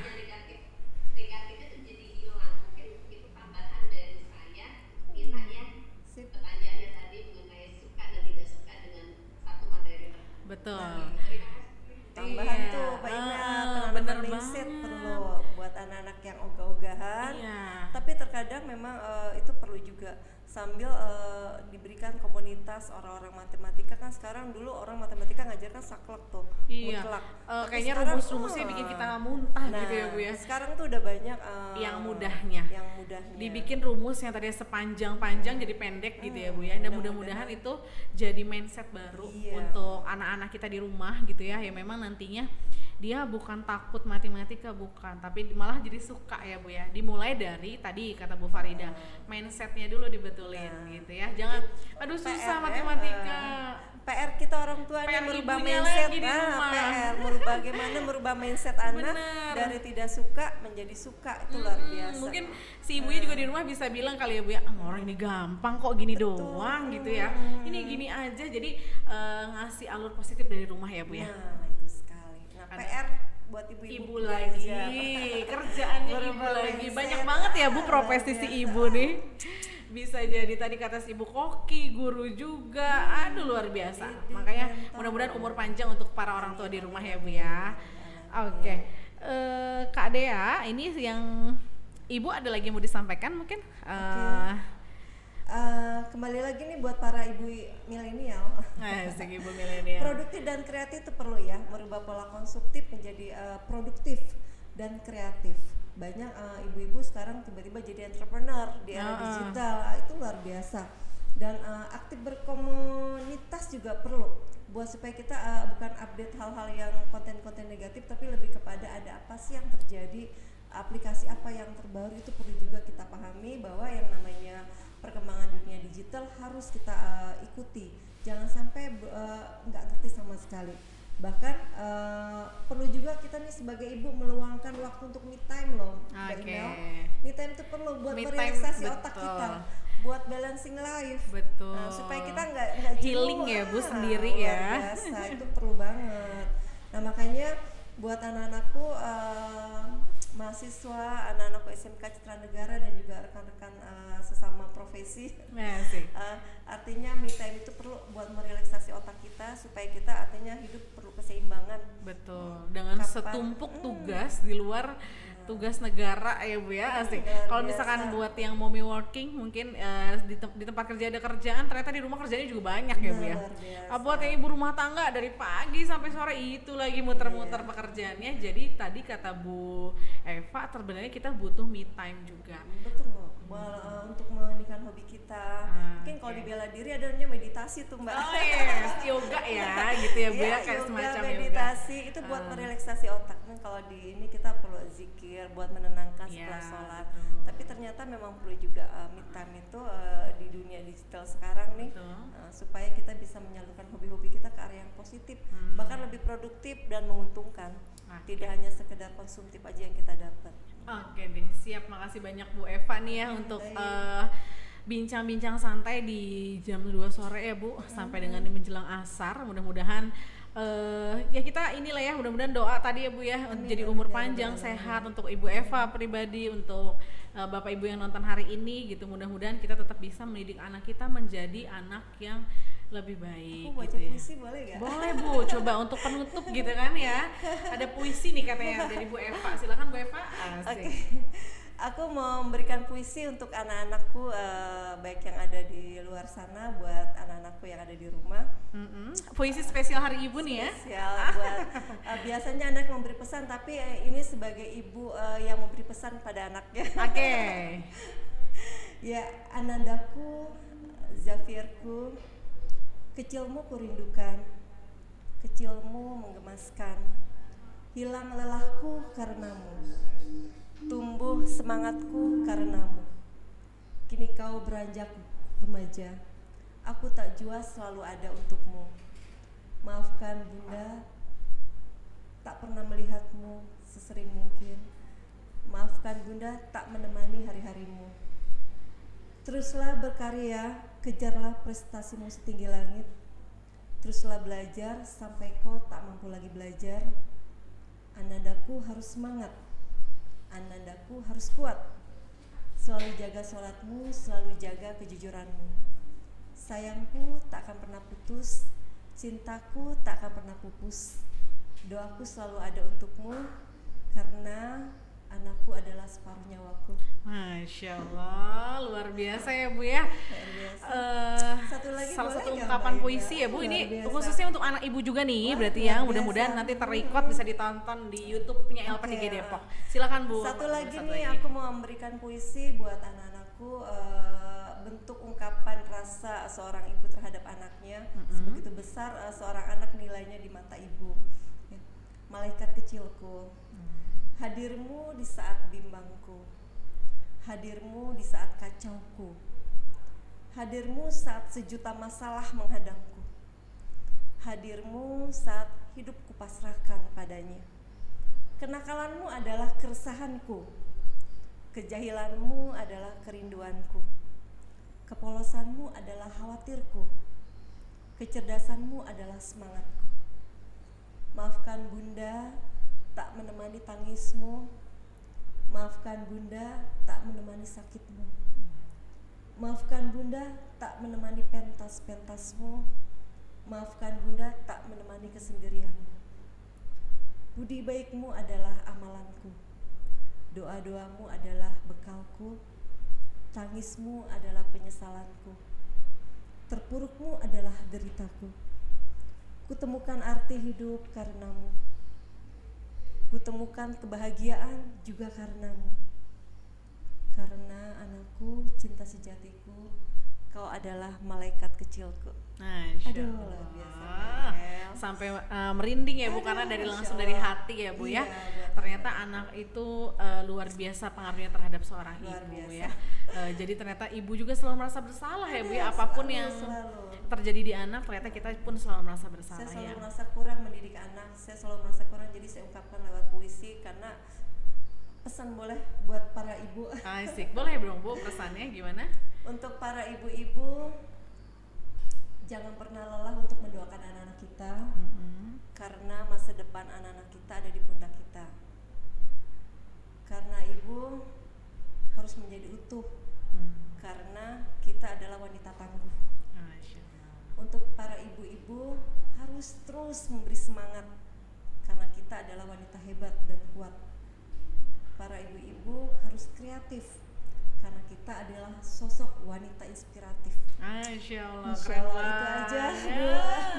Negatifnya tuh jadi hilang. Mungkin itu tambahan dari saya. Lina ya, pertanyaannya tadi mengenai suka dan tidak suka dengan satu materi. Betul. Terima kasih. Tambahan Iya. tuh Mbak Ina, Bener penanaman mindset banget. perlu buat anak-anak yang ogah-ogahan. Iya. Tapi terkadang memang itu perlu juga sambil diberikan komunitas orang-orang matematika. Kan sekarang dulu orang matematika ngajarkan saklek tuh, Iya. mutlak. Tapi Kayaknya sekarang, rumus-rumusnya bikin kita muntah nah, gitu ya Bu ya. sekarang tuh udah banyak Yang mudahnya. Dibikin rumus yang tadinya sepanjang-panjang jadi pendek gitu ya Bu ya. Dan mudah-mudahan itu jadi mindset baru untuk anak-anak kita di rumah gitu ya. Ya memang nantinya dia bukan takut matematika, bukan, tapi malah jadi suka ya Bu ya. Dimulai dari tadi kata Bu Farida, mindsetnya dulu dibetulin gitu ya. Jangan aduh susah PR, matematika. PR kita orang tua nih PR merubah ibunya mindset. lagi di rumah. PR bagaimana merubah mindset anak Bener. dari tidak suka menjadi suka, itu luar biasa. Mungkin si ibunya juga di rumah bisa bilang kali ya Bu ya, orang ini gampang kok gini doang gitu ya. Ini gini aja, jadi ngasih alur positif dari rumah ya Bu ya. Nah, itu sekali. Nah, Ada PR buat Ibu ibu-ibu lagi, belajar. kerjaannya ibu Merubah lagi. mindset. Banyak banget ya Bu profesi Luar si biasa. ibu nih. Bisa jadi tadi kata si ibu koki, guru juga. Aduh luar biasa. Makanya mudah-mudahan umur panjang untuk para orang tua di rumah ya Bu ya. Oke. Kak Dea, ini yang Ibu ada lagi yang mau disampaikan mungkin? Kembali lagi nih buat para ibu milenial. Asik ibu milenial. Produktif dan kreatif itu perlu ya, merubah pola konsumtif menjadi produktif dan kreatif. Banyak ibu-ibu sekarang tiba-tiba jadi entrepreneur di era digital, itu luar biasa. Dan aktif berkomunitas juga perlu buat supaya kita bukan update hal-hal yang konten-konten negatif, tapi lebih kepada ada apa sih yang terjadi, aplikasi apa yang terbaru, itu perlu juga kita pahami bahwa yang namanya perkembangan dunia digital harus kita ikuti, jangan sampai nggak ngerti sama sekali. Bahkan perlu juga kita nih sebagai ibu meluangkan waktu untuk me time loh. Me time itu perlu buat merelaksasi otak kita, buat balancing life. Betul. Supaya kita nggak healing ya Bu sendiri ya. Biasa itu perlu banget. Nah makanya buat anak-anakku mahasiswa, anak-anakku SMK Citra Negara dan juga rekan-rekan sesama profesi. Artinya me time itu perlu buat merelaksasi otak kita supaya kita artinya hidup perlu keseimbangan. Betul. Dengan setumpuk tugas di luar tugas negara ya Bu ya, asik. Kalau misalkan buat yang mommy working mungkin di tempat kerja ada kerjaan, ternyata di rumah kerjanya juga banyak ya Bu ya. Buat yang ibu rumah tangga dari pagi sampai sore itu lagi muter-muter pekerjaannya. Jadi tadi kata Bu Eva, sebenarnya kita butuh me time juga. Betul loh. Untuk menikahkan hobi kita. Mungkin kalau di bela diri ada namanya meditasi tuh Mbak. Oh yes, yoga ya gitu ya Bu ya, kayak semacam meditasi yoga. Itu buat merelaksasi otak. Kan kalau di ini kita perlu zikir buat menenangkan setelah sholat. Tapi ternyata memang perlu juga me time itu di dunia digital sekarang nih, supaya kita bisa menyalurkan hobi-hobi kita ke area yang positif, bahkan lebih produktif dan menguntungkan. Tidak hanya sekedar konsumtif aja yang kita dapat. Oke deh, siap. Makasih banyak Bu Eva nih ya untuk bincang-bincang santai di jam 2 sore ya Bu, sampai dengan menjelang asar. Mudah-mudahan ya kita inilah ya, mudah-mudahan doa tadi ya Bu ya, jadi umur panjang, sehat untuk Ibu Eva pribadi, untuk Bapak Ibu yang nonton hari ini gitu. Mudah-mudahan kita tetap bisa mendidik anak kita menjadi anak yang lebih baik. Aku baca gitu puisi ya. boleh gak? Boleh Bu, coba untuk penutup gitu kan ya. Ada puisi nih katanya dari Bu Eva. Silakan Bu Eva. Oke. Aku mau memberikan puisi untuk anak-anakku, baik yang ada di luar sana, buat anak-anakku yang ada di rumah. Puisi spesial hari ibu nih ya. Spesial buat biasanya anak memberi pesan, tapi ini sebagai ibu yang memberi pesan pada anaknya. Oke. Ya, Anandaku, Zafirku, kecilmu kurindukan, kecilmu menggemaskan, hilang lelahku karenamu, tumbuh semangatku karenamu. Kini kau beranjak remaja, aku tak jua selalu ada untukmu. Maafkan Bunda, tak pernah melihatmu sesering mungkin. Maafkan Bunda, tak menemani hari-harimu. Teruslah berkarya, kejarlah prestasimu setinggi langit. Teruslah belajar sampai kau tak mampu lagi belajar. Anandaku harus semangat, Anandaku harus kuat. Selalu jaga sholatmu, selalu jaga kejujuranmu. Sayangku tak akan pernah putus, cintaku tak akan pernah pupus. Doaku selalu ada untukmu, karena anakku adalah separuh nyawaku. Masya Allah, luar biasa ya Bu ya. Satu lagi salah satu boleh ungkapan Mbak puisi Ina? ya Bu, Luar ini biasa. khususnya untuk anak ibu juga nih. Berarti luar ya mudah-mudahan biasa. nanti terrecord bisa ditonton di YouTube-nya LP3 Depok. Silakan Bu. Satu lagi Satu nih, lagi. aku mau memberikan puisi buat anak-anakku, bentuk ungkapan rasa seorang ibu terhadap anaknya. Sebegitu besar seorang anak nilainya di mata ibu. Ya. Malaikat kecilku, hadirmu di saat bimbangku, hadirmu di saat kacauku, hadirmu saat sejuta masalah menghadangku, hadirmu saat hidupku pasrahkan padanya. Kenakalanmu adalah keresahanku, kejahilanmu adalah kerinduanku, kepolosanmu adalah khawatirku, kecerdasanmu adalah semangatku. Maafkan Bunda, tak menemani tangismu. Maafkan Bunda, tak menemani sakitmu. Maafkan Bunda, tak menemani pentas-pentasmu. Maafkan Bunda, tak menemani kesendirianmu. Budi baikmu adalah amalanku, doa-doamu adalah bekalku, tangismu adalah penyesalanku, terpurukmu adalah deritaku. Kutemukan arti hidup karenamu, kutemukan kebahagiaan juga karenamu. Karena anakku, cinta sejatiku, kau adalah malaikat kecilku. Aduh, luar biasa. Sampai merinding ya Bu, karena dari langsung dari hati ya Bu ya. Iya, Ternyata anak itu luar biasa pengaruhnya terhadap seorang Luar ibu biasa. ya. Jadi ternyata ibu juga selalu merasa bersalah ya Bu ya. Apapun yang selalu. terjadi di anak, ternyata kita pun selalu merasa bersalah Saya selalu ya. merasa kurang mendidik anak, saya selalu merasa kurang, jadi saya ungkapkan lewat puisi karena pesan boleh buat para ibu. Asik, boleh dong Bu pesannya gimana? Untuk para ibu-ibu, jangan pernah lelah untuk mendoakan anak-anak kita, karena masa depan anak-anak kita ada di pundak kita. Karena ibu harus menjadi utuh, karena kita adalah wanita tangguh. Untuk para ibu-ibu harus terus memberi semangat, karena kita adalah wanita hebat dan kuat. Para ibu-ibu harus kreatif, karena kita adalah sosok wanita inspiratif. Masya Allah, Insya keren Allah itu aja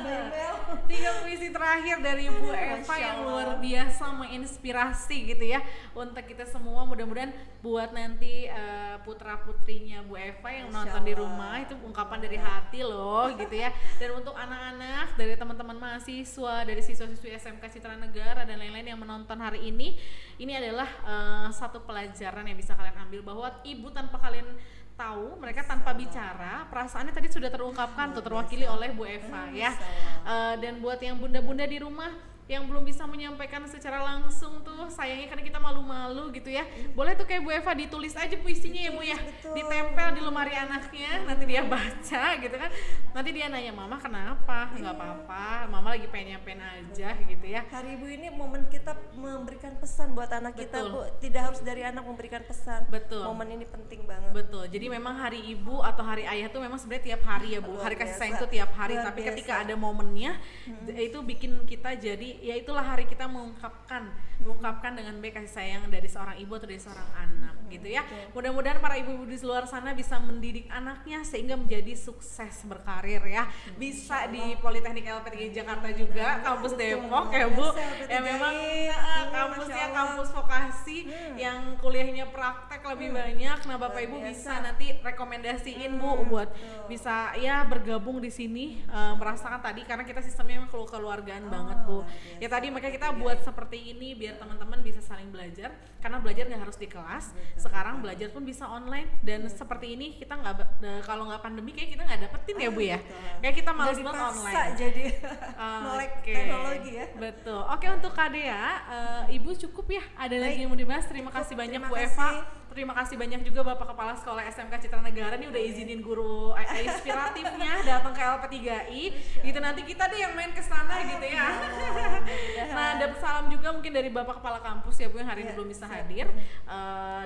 Mbak Imel. 3 puisi terakhir dari Bu Eva Masya yang Allah. luar biasa menginspirasi gitu ya untuk kita semua. Mudah-mudahan buat nanti putra putrinya Bu Eva yang Masya nonton di Allah. rumah itu ungkapan dari hati loh gitu ya. Dan untuk anak-anak dari teman-teman mahasiswa, dari siswa-siswi SMK Citra Negara dan lain-lain yang menonton hari ini adalah satu pelajaran yang bisa kalian ambil, bahwa ibu tanpa kalian tahu, mereka tanpa bicara, perasaannya tadi sudah terungkapkan tuh, terwakili oleh Bu Eva ya. Dan buat yang bunda-bunda di rumah yang belum bisa menyampaikan secara langsung tuh, sayangnya karena kita malu-malu gitu ya, boleh tuh kayak Bu Eva ditulis aja puisinya ya Bu ya, Betul. ditempel di lemari anaknya, nanti dia baca gitu kan, nanti dia nanya mama kenapa, nggak apa-apa, mama lagi pengen nyampein aja gitu ya. Hari Ibu ini momen kita memberikan pesan buat anak kita, Betul. Bu. Tidak harus dari anak memberikan pesan. Betul. Momen ini penting banget. Betul, jadi memang hari ibu atau hari ayah tuh memang sebenarnya tiap hari ya Bu, Luar hari kasih biasa. sayang tuh tiap hari, Luar tapi biasa. ketika ada momennya itu bikin kita jadi, ya itulah hari kita mengungkapkan dengan baik kasih sayang dari seorang ibu atau dari seorang anak gitu ya. Mudah-mudahan para ibu-ibu di luar sana bisa mendidik anaknya sehingga menjadi sukses berkarir ya, bisa di Politeknik LP3 Jakarta juga, kampus Depok ya Bu, ya memang kampusnya kampus vokasi yang kuliahnya praktek lebih banyak. Nah Bapak Ibu bisa nanti rekomendasiin Bu buat bisa ya bergabung di sini, merasakan tadi karena kita sistemnya memang keluargaan banget Bu. Ya tadi makanya kita buat seperti ini biar teman-teman bisa saling belajar, karena belajar nggak harus di kelas. Sekarang belajar pun bisa online, dan seperti ini kita nggak kalau nggak pandemi kayak kita nggak dapetin ya Bu ya. Kayak kita malas Jadi banget paksa online. jadi melek Oke. teknologi ya. Betul. Oke, untuk Kak Dea, Ibu cukup ya? Ada lagi yang mau dibahas? Terima kasih banyak terima Bu kasih. Eva. Terima kasih banyak juga Bapak Kepala Sekolah SMK Citra Negara nih udah izinin guru inspiratifnya datang ke LP3I. Gitu, nanti kita deh yang main ke sana gitu ya. Nah, dapat salam juga mungkin dari Bapak Kepala Kampus ya Bu yang hari ini belum bisa hadir.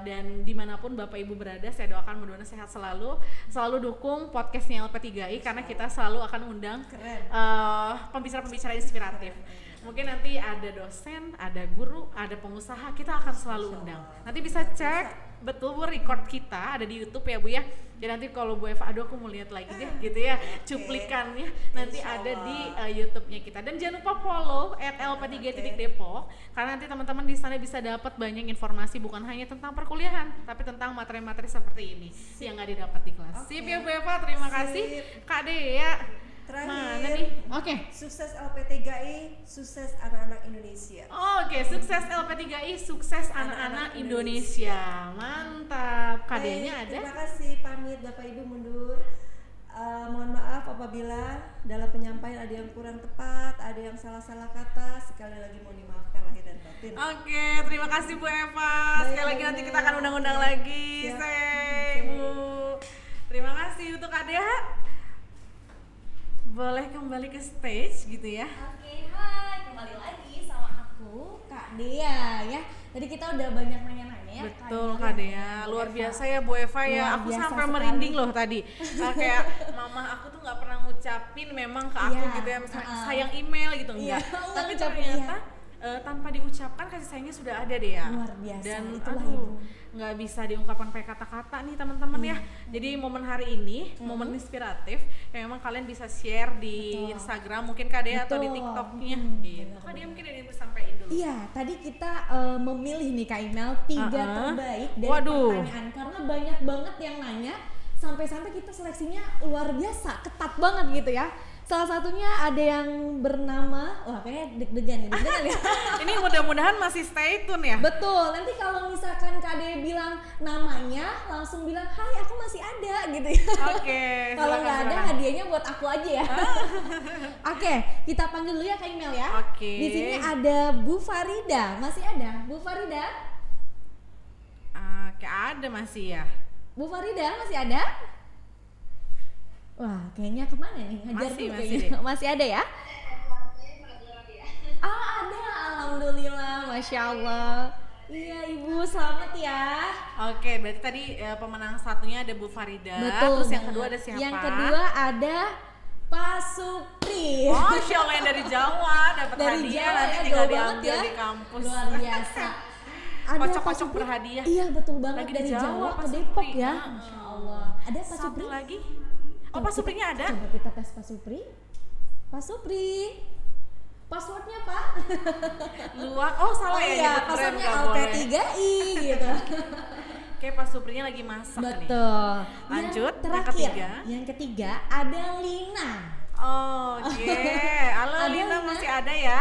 Dan dimanapun Bapak Ibu berada, saya doakan mudah-mudahan sehat selalu. Selalu dukung podcastnya LP3I karena kita selalu akan undang pembicara-pembicara inspiratif. Mungkin nanti ada dosen, ada guru, ada pengusaha, kita akan selalu undang. Nanti bisa cek betul Bu, record kita ada di YouTube ya Bu ya. Jadi nanti kalau Bu Eva, aduh aku mau lihat lagi deh gitu ya, cuplikannya nanti ada di YouTube-nya kita. Dan jangan lupa follow @lp3.depok karena nanti teman-teman di sana bisa dapat banyak informasi, bukan hanya tentang perkuliahan, tapi tentang materi-materi seperti ini yang nggak didapat di kelas. Sip ya Bu Eva, terima kasih. Kak Dea. Terakhir, Mana nih? Oke. sukses LP3I, sukses anak-anak Indonesia. Oke, sukses LP3I, sukses anak-anak Indonesia. Mantap. Kadenya ada? Terima kasih, pamit Bapak Ibu mundur. Mohon maaf apabila dalam penyampaian ada yang kurang tepat, ada yang salah-salah kata. Sekali lagi mohon dimaafkan lahir dan batin. Oke, terima kasih Bu Eva. Sekali lagi nanti kita akan undang-undang lagi. Siap. Say, Bu. Terima kasih untuk Kak Dea. Boleh kembali ke stage gitu ya. Oke, hai, kembali lagi sama aku, Kak Dea ya. Tadi kita udah banyak nanya-nanya ya. Betul Kak Dea, luar biasa ya Bu Eva ya. Luar Aku biasa sampai sekali. merinding loh tadi. Nah, kayak mama aku tuh nggak pernah ngucapin memang ke aku Iya, gitu ya, misalnya sayang email gitu enggak. Iya, Tapi ngucapin, ternyata tanpa diucapkan kasih sayangnya sudah ada deh ya. Luar biasa, Dan itulah aduh, ibu. nggak bisa diungkapkan pakai kata-kata nih teman-teman ya. Jadi momen hari ini momen inspiratif yang memang kalian bisa share di Betul. Instagram mungkin Kak Dea atau di Betul. TikToknya gitu. Kak Dea mungkin ada yang bisa sampaikan dulu. Iya, tadi kita memilih nih Kak Imel 3 terbaik dari Waduh. pertanyaan karena banyak banget yang nanya sampai-sampai kita seleksinya luar biasa, ketat banget gitu ya. Salah satunya ada yang bernama, wah kayaknya deg-degan ya. Ini mudah-mudahan masih stay tune ya. Betul, nanti kalau misalkan Kak Dea bilang namanya, langsung bilang, hai aku masih ada gitu ya. Oke. Kalau nggak ada silakan. hadiahnya buat aku aja ya. Oke, kita panggil dulu ya Kak Imel ya. Oke. Di sini ada Bu Farida, masih ada? Bu Farida? Kayak ada masih ya. Bu Farida masih ada? Wah, kayaknya kemana nih? Ngajar Masih, dulu masih kayaknya. Masih ada ya? Ada, alhamdulillah, masya Allah. Iya ibu, selamat ya. Oke, berarti tadi pemenang satunya ada Bu Farida. Betul. Terus yang banget. kedua ada siapa? Yang kedua ada Pak Supri. Oh, Masya Allah yang dari Jawa dapat Dari hadiah Jawa nanti ya, tinggal jauh banget diambil ya. di kampus. Luar biasa. Ada Kocok-kocok Pak Supri. berhadiah. Iya betul banget, Lagi di dari Jawa, Jawa Pak ke Depok Supri. ya. Heeh. Masya Allah. Ada Pak Satu Supri? lagi. Oh, Pak Suprinya ada? Coba kita tes Pak Supri. Pak Supri. Passwordnya Pak? Luar. Oh, salah ya. Iya, nyebut brand, passwordnya nggak boleh. LP3I gitu. Oke, Pak Suprinya lagi masak nih. Betul. Lanjut, Yang yang terakhir, ketiga. yang ketiga ada Lina. Oke. Halo Ada Lina, Lina? masih ada ya?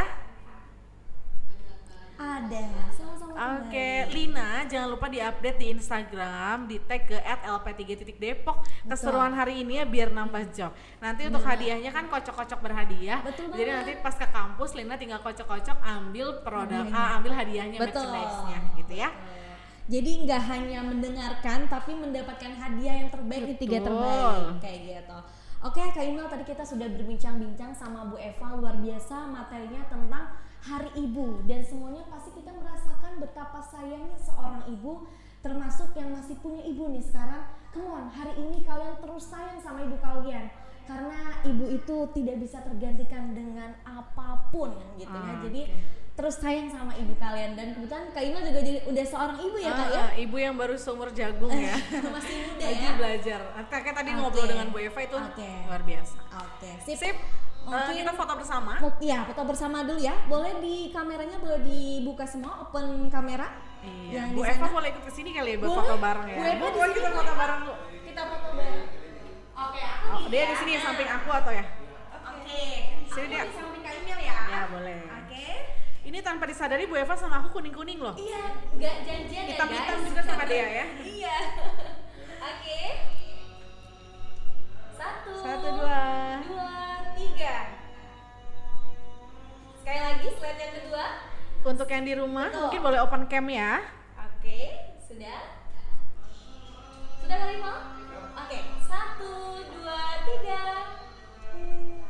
Ada. Sama-sama. Oke, kembali. Lina jangan lupa diupdate di Instagram, di tag ke @lp3.depok. Keseruan hari ini ya biar nambah job. Nanti untuk hadiahnya kan kocok-kocok berhadiah. Betul Jadi banget. nanti pas ke kampus Lina tinggal kocok-kocok ambil produk, ambil hadiahnya, Betul. merchandise-nya gitu ya. Jadi nggak hanya mendengarkan tapi mendapatkan hadiah yang terbaik di 3 Betul. terbaik kayak gitu. Oke Kak Imel, tadi kita sudah berbincang-bincang sama Bu Eva, luar biasa materinya tentang Hari Ibu, dan semuanya pasti kita merasakan betapa sayangnya seorang ibu, termasuk yang masih punya ibu nih sekarang. Come on, hari ini kalian terus sayang sama ibu kalian karena ibu itu tidak bisa tergantikan dengan apapun gitu ya. Jadi terus sayang sama ibu kalian, dan kebetulan Kak Imel juga jadi udah seorang ibu ya Kak ya. Ibu yang baru seumur jagung ya. Masih muda Lagi ya. belajar. Kakak tadi Oke. ngobrol dengan Bu Eva itu Oke. luar biasa. Oke, Sip. Mungkin Kita foto bersama. Iya, foto bersama dulu ya. Boleh di kameranya boleh dibuka semua, open kamera. Iya, Yang Bu di Eva sana. boleh ikut ke sini kali ya buat Boleh. foto bareng ya. Bu Eva di Boleh sini kita boleh. foto bareng Bu. Kita foto bareng. Oke, aku Oh, dia di sini ya, samping aku atau ya? Oke. Sini Aku dia. di samping Kak Imel ya. Ya, boleh. Oke. Ini tanpa disadari Bu Eva sama aku kuning-kuning loh. Iya, nggak janjian ya Hitam-hitam guys. juga sama dia ya. Iya. Oke. 1, 1, 2. 2, 3. Sekali lagi slide yang kedua. Untuk yang di rumah Betul. mungkin boleh open cam ya. Oke, sudah. Sudah kali mau? Oke, 1, 2, 3.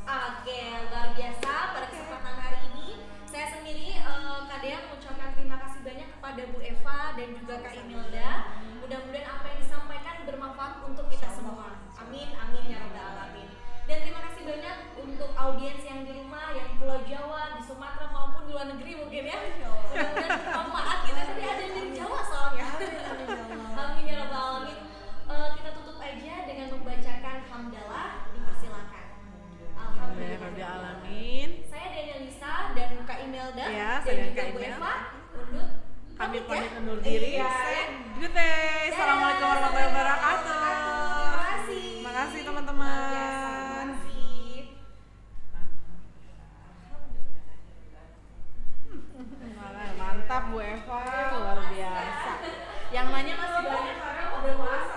Oke, luar biasa pada kesempatan hari ini. Saya sendiri Kak Dea mengucapkan terima kasih banyak kepada Bu Eva dan juga Kak Imelda. Mudah-mudahan apa yang disampaikan bermanfaat untuk kita semua. Amin, amin ya rabbal alamin. Dan terima kasih banyak untuk audiens yang di rumah, yang di Pulau Jawa, di Sumatera maupun di luar negeri mungkin ya. Mudah-mudahan bermanfaat. Kita tadi ada yang dari Jawa soalnya. Amin ya rabbal alamin. Kita tutup aja dengan membacakan hamdalah. Dipersilakan. Alhamdulillah. Rabbil alamin. Saya Daniel Lisa dan Kak Imelda Ya, dan saya juga Kak Bu Imel. Eva undur Kami pamit pamit ya. undur diri. Iya. Good day. Assalamualaikum warahmatullahi wabarakatuh. Terima kasih. Terima kasih teman-teman. Terima kasih. Mantap Bu Eva, luar biasa. Yang nanya masih banyak karena udah masak.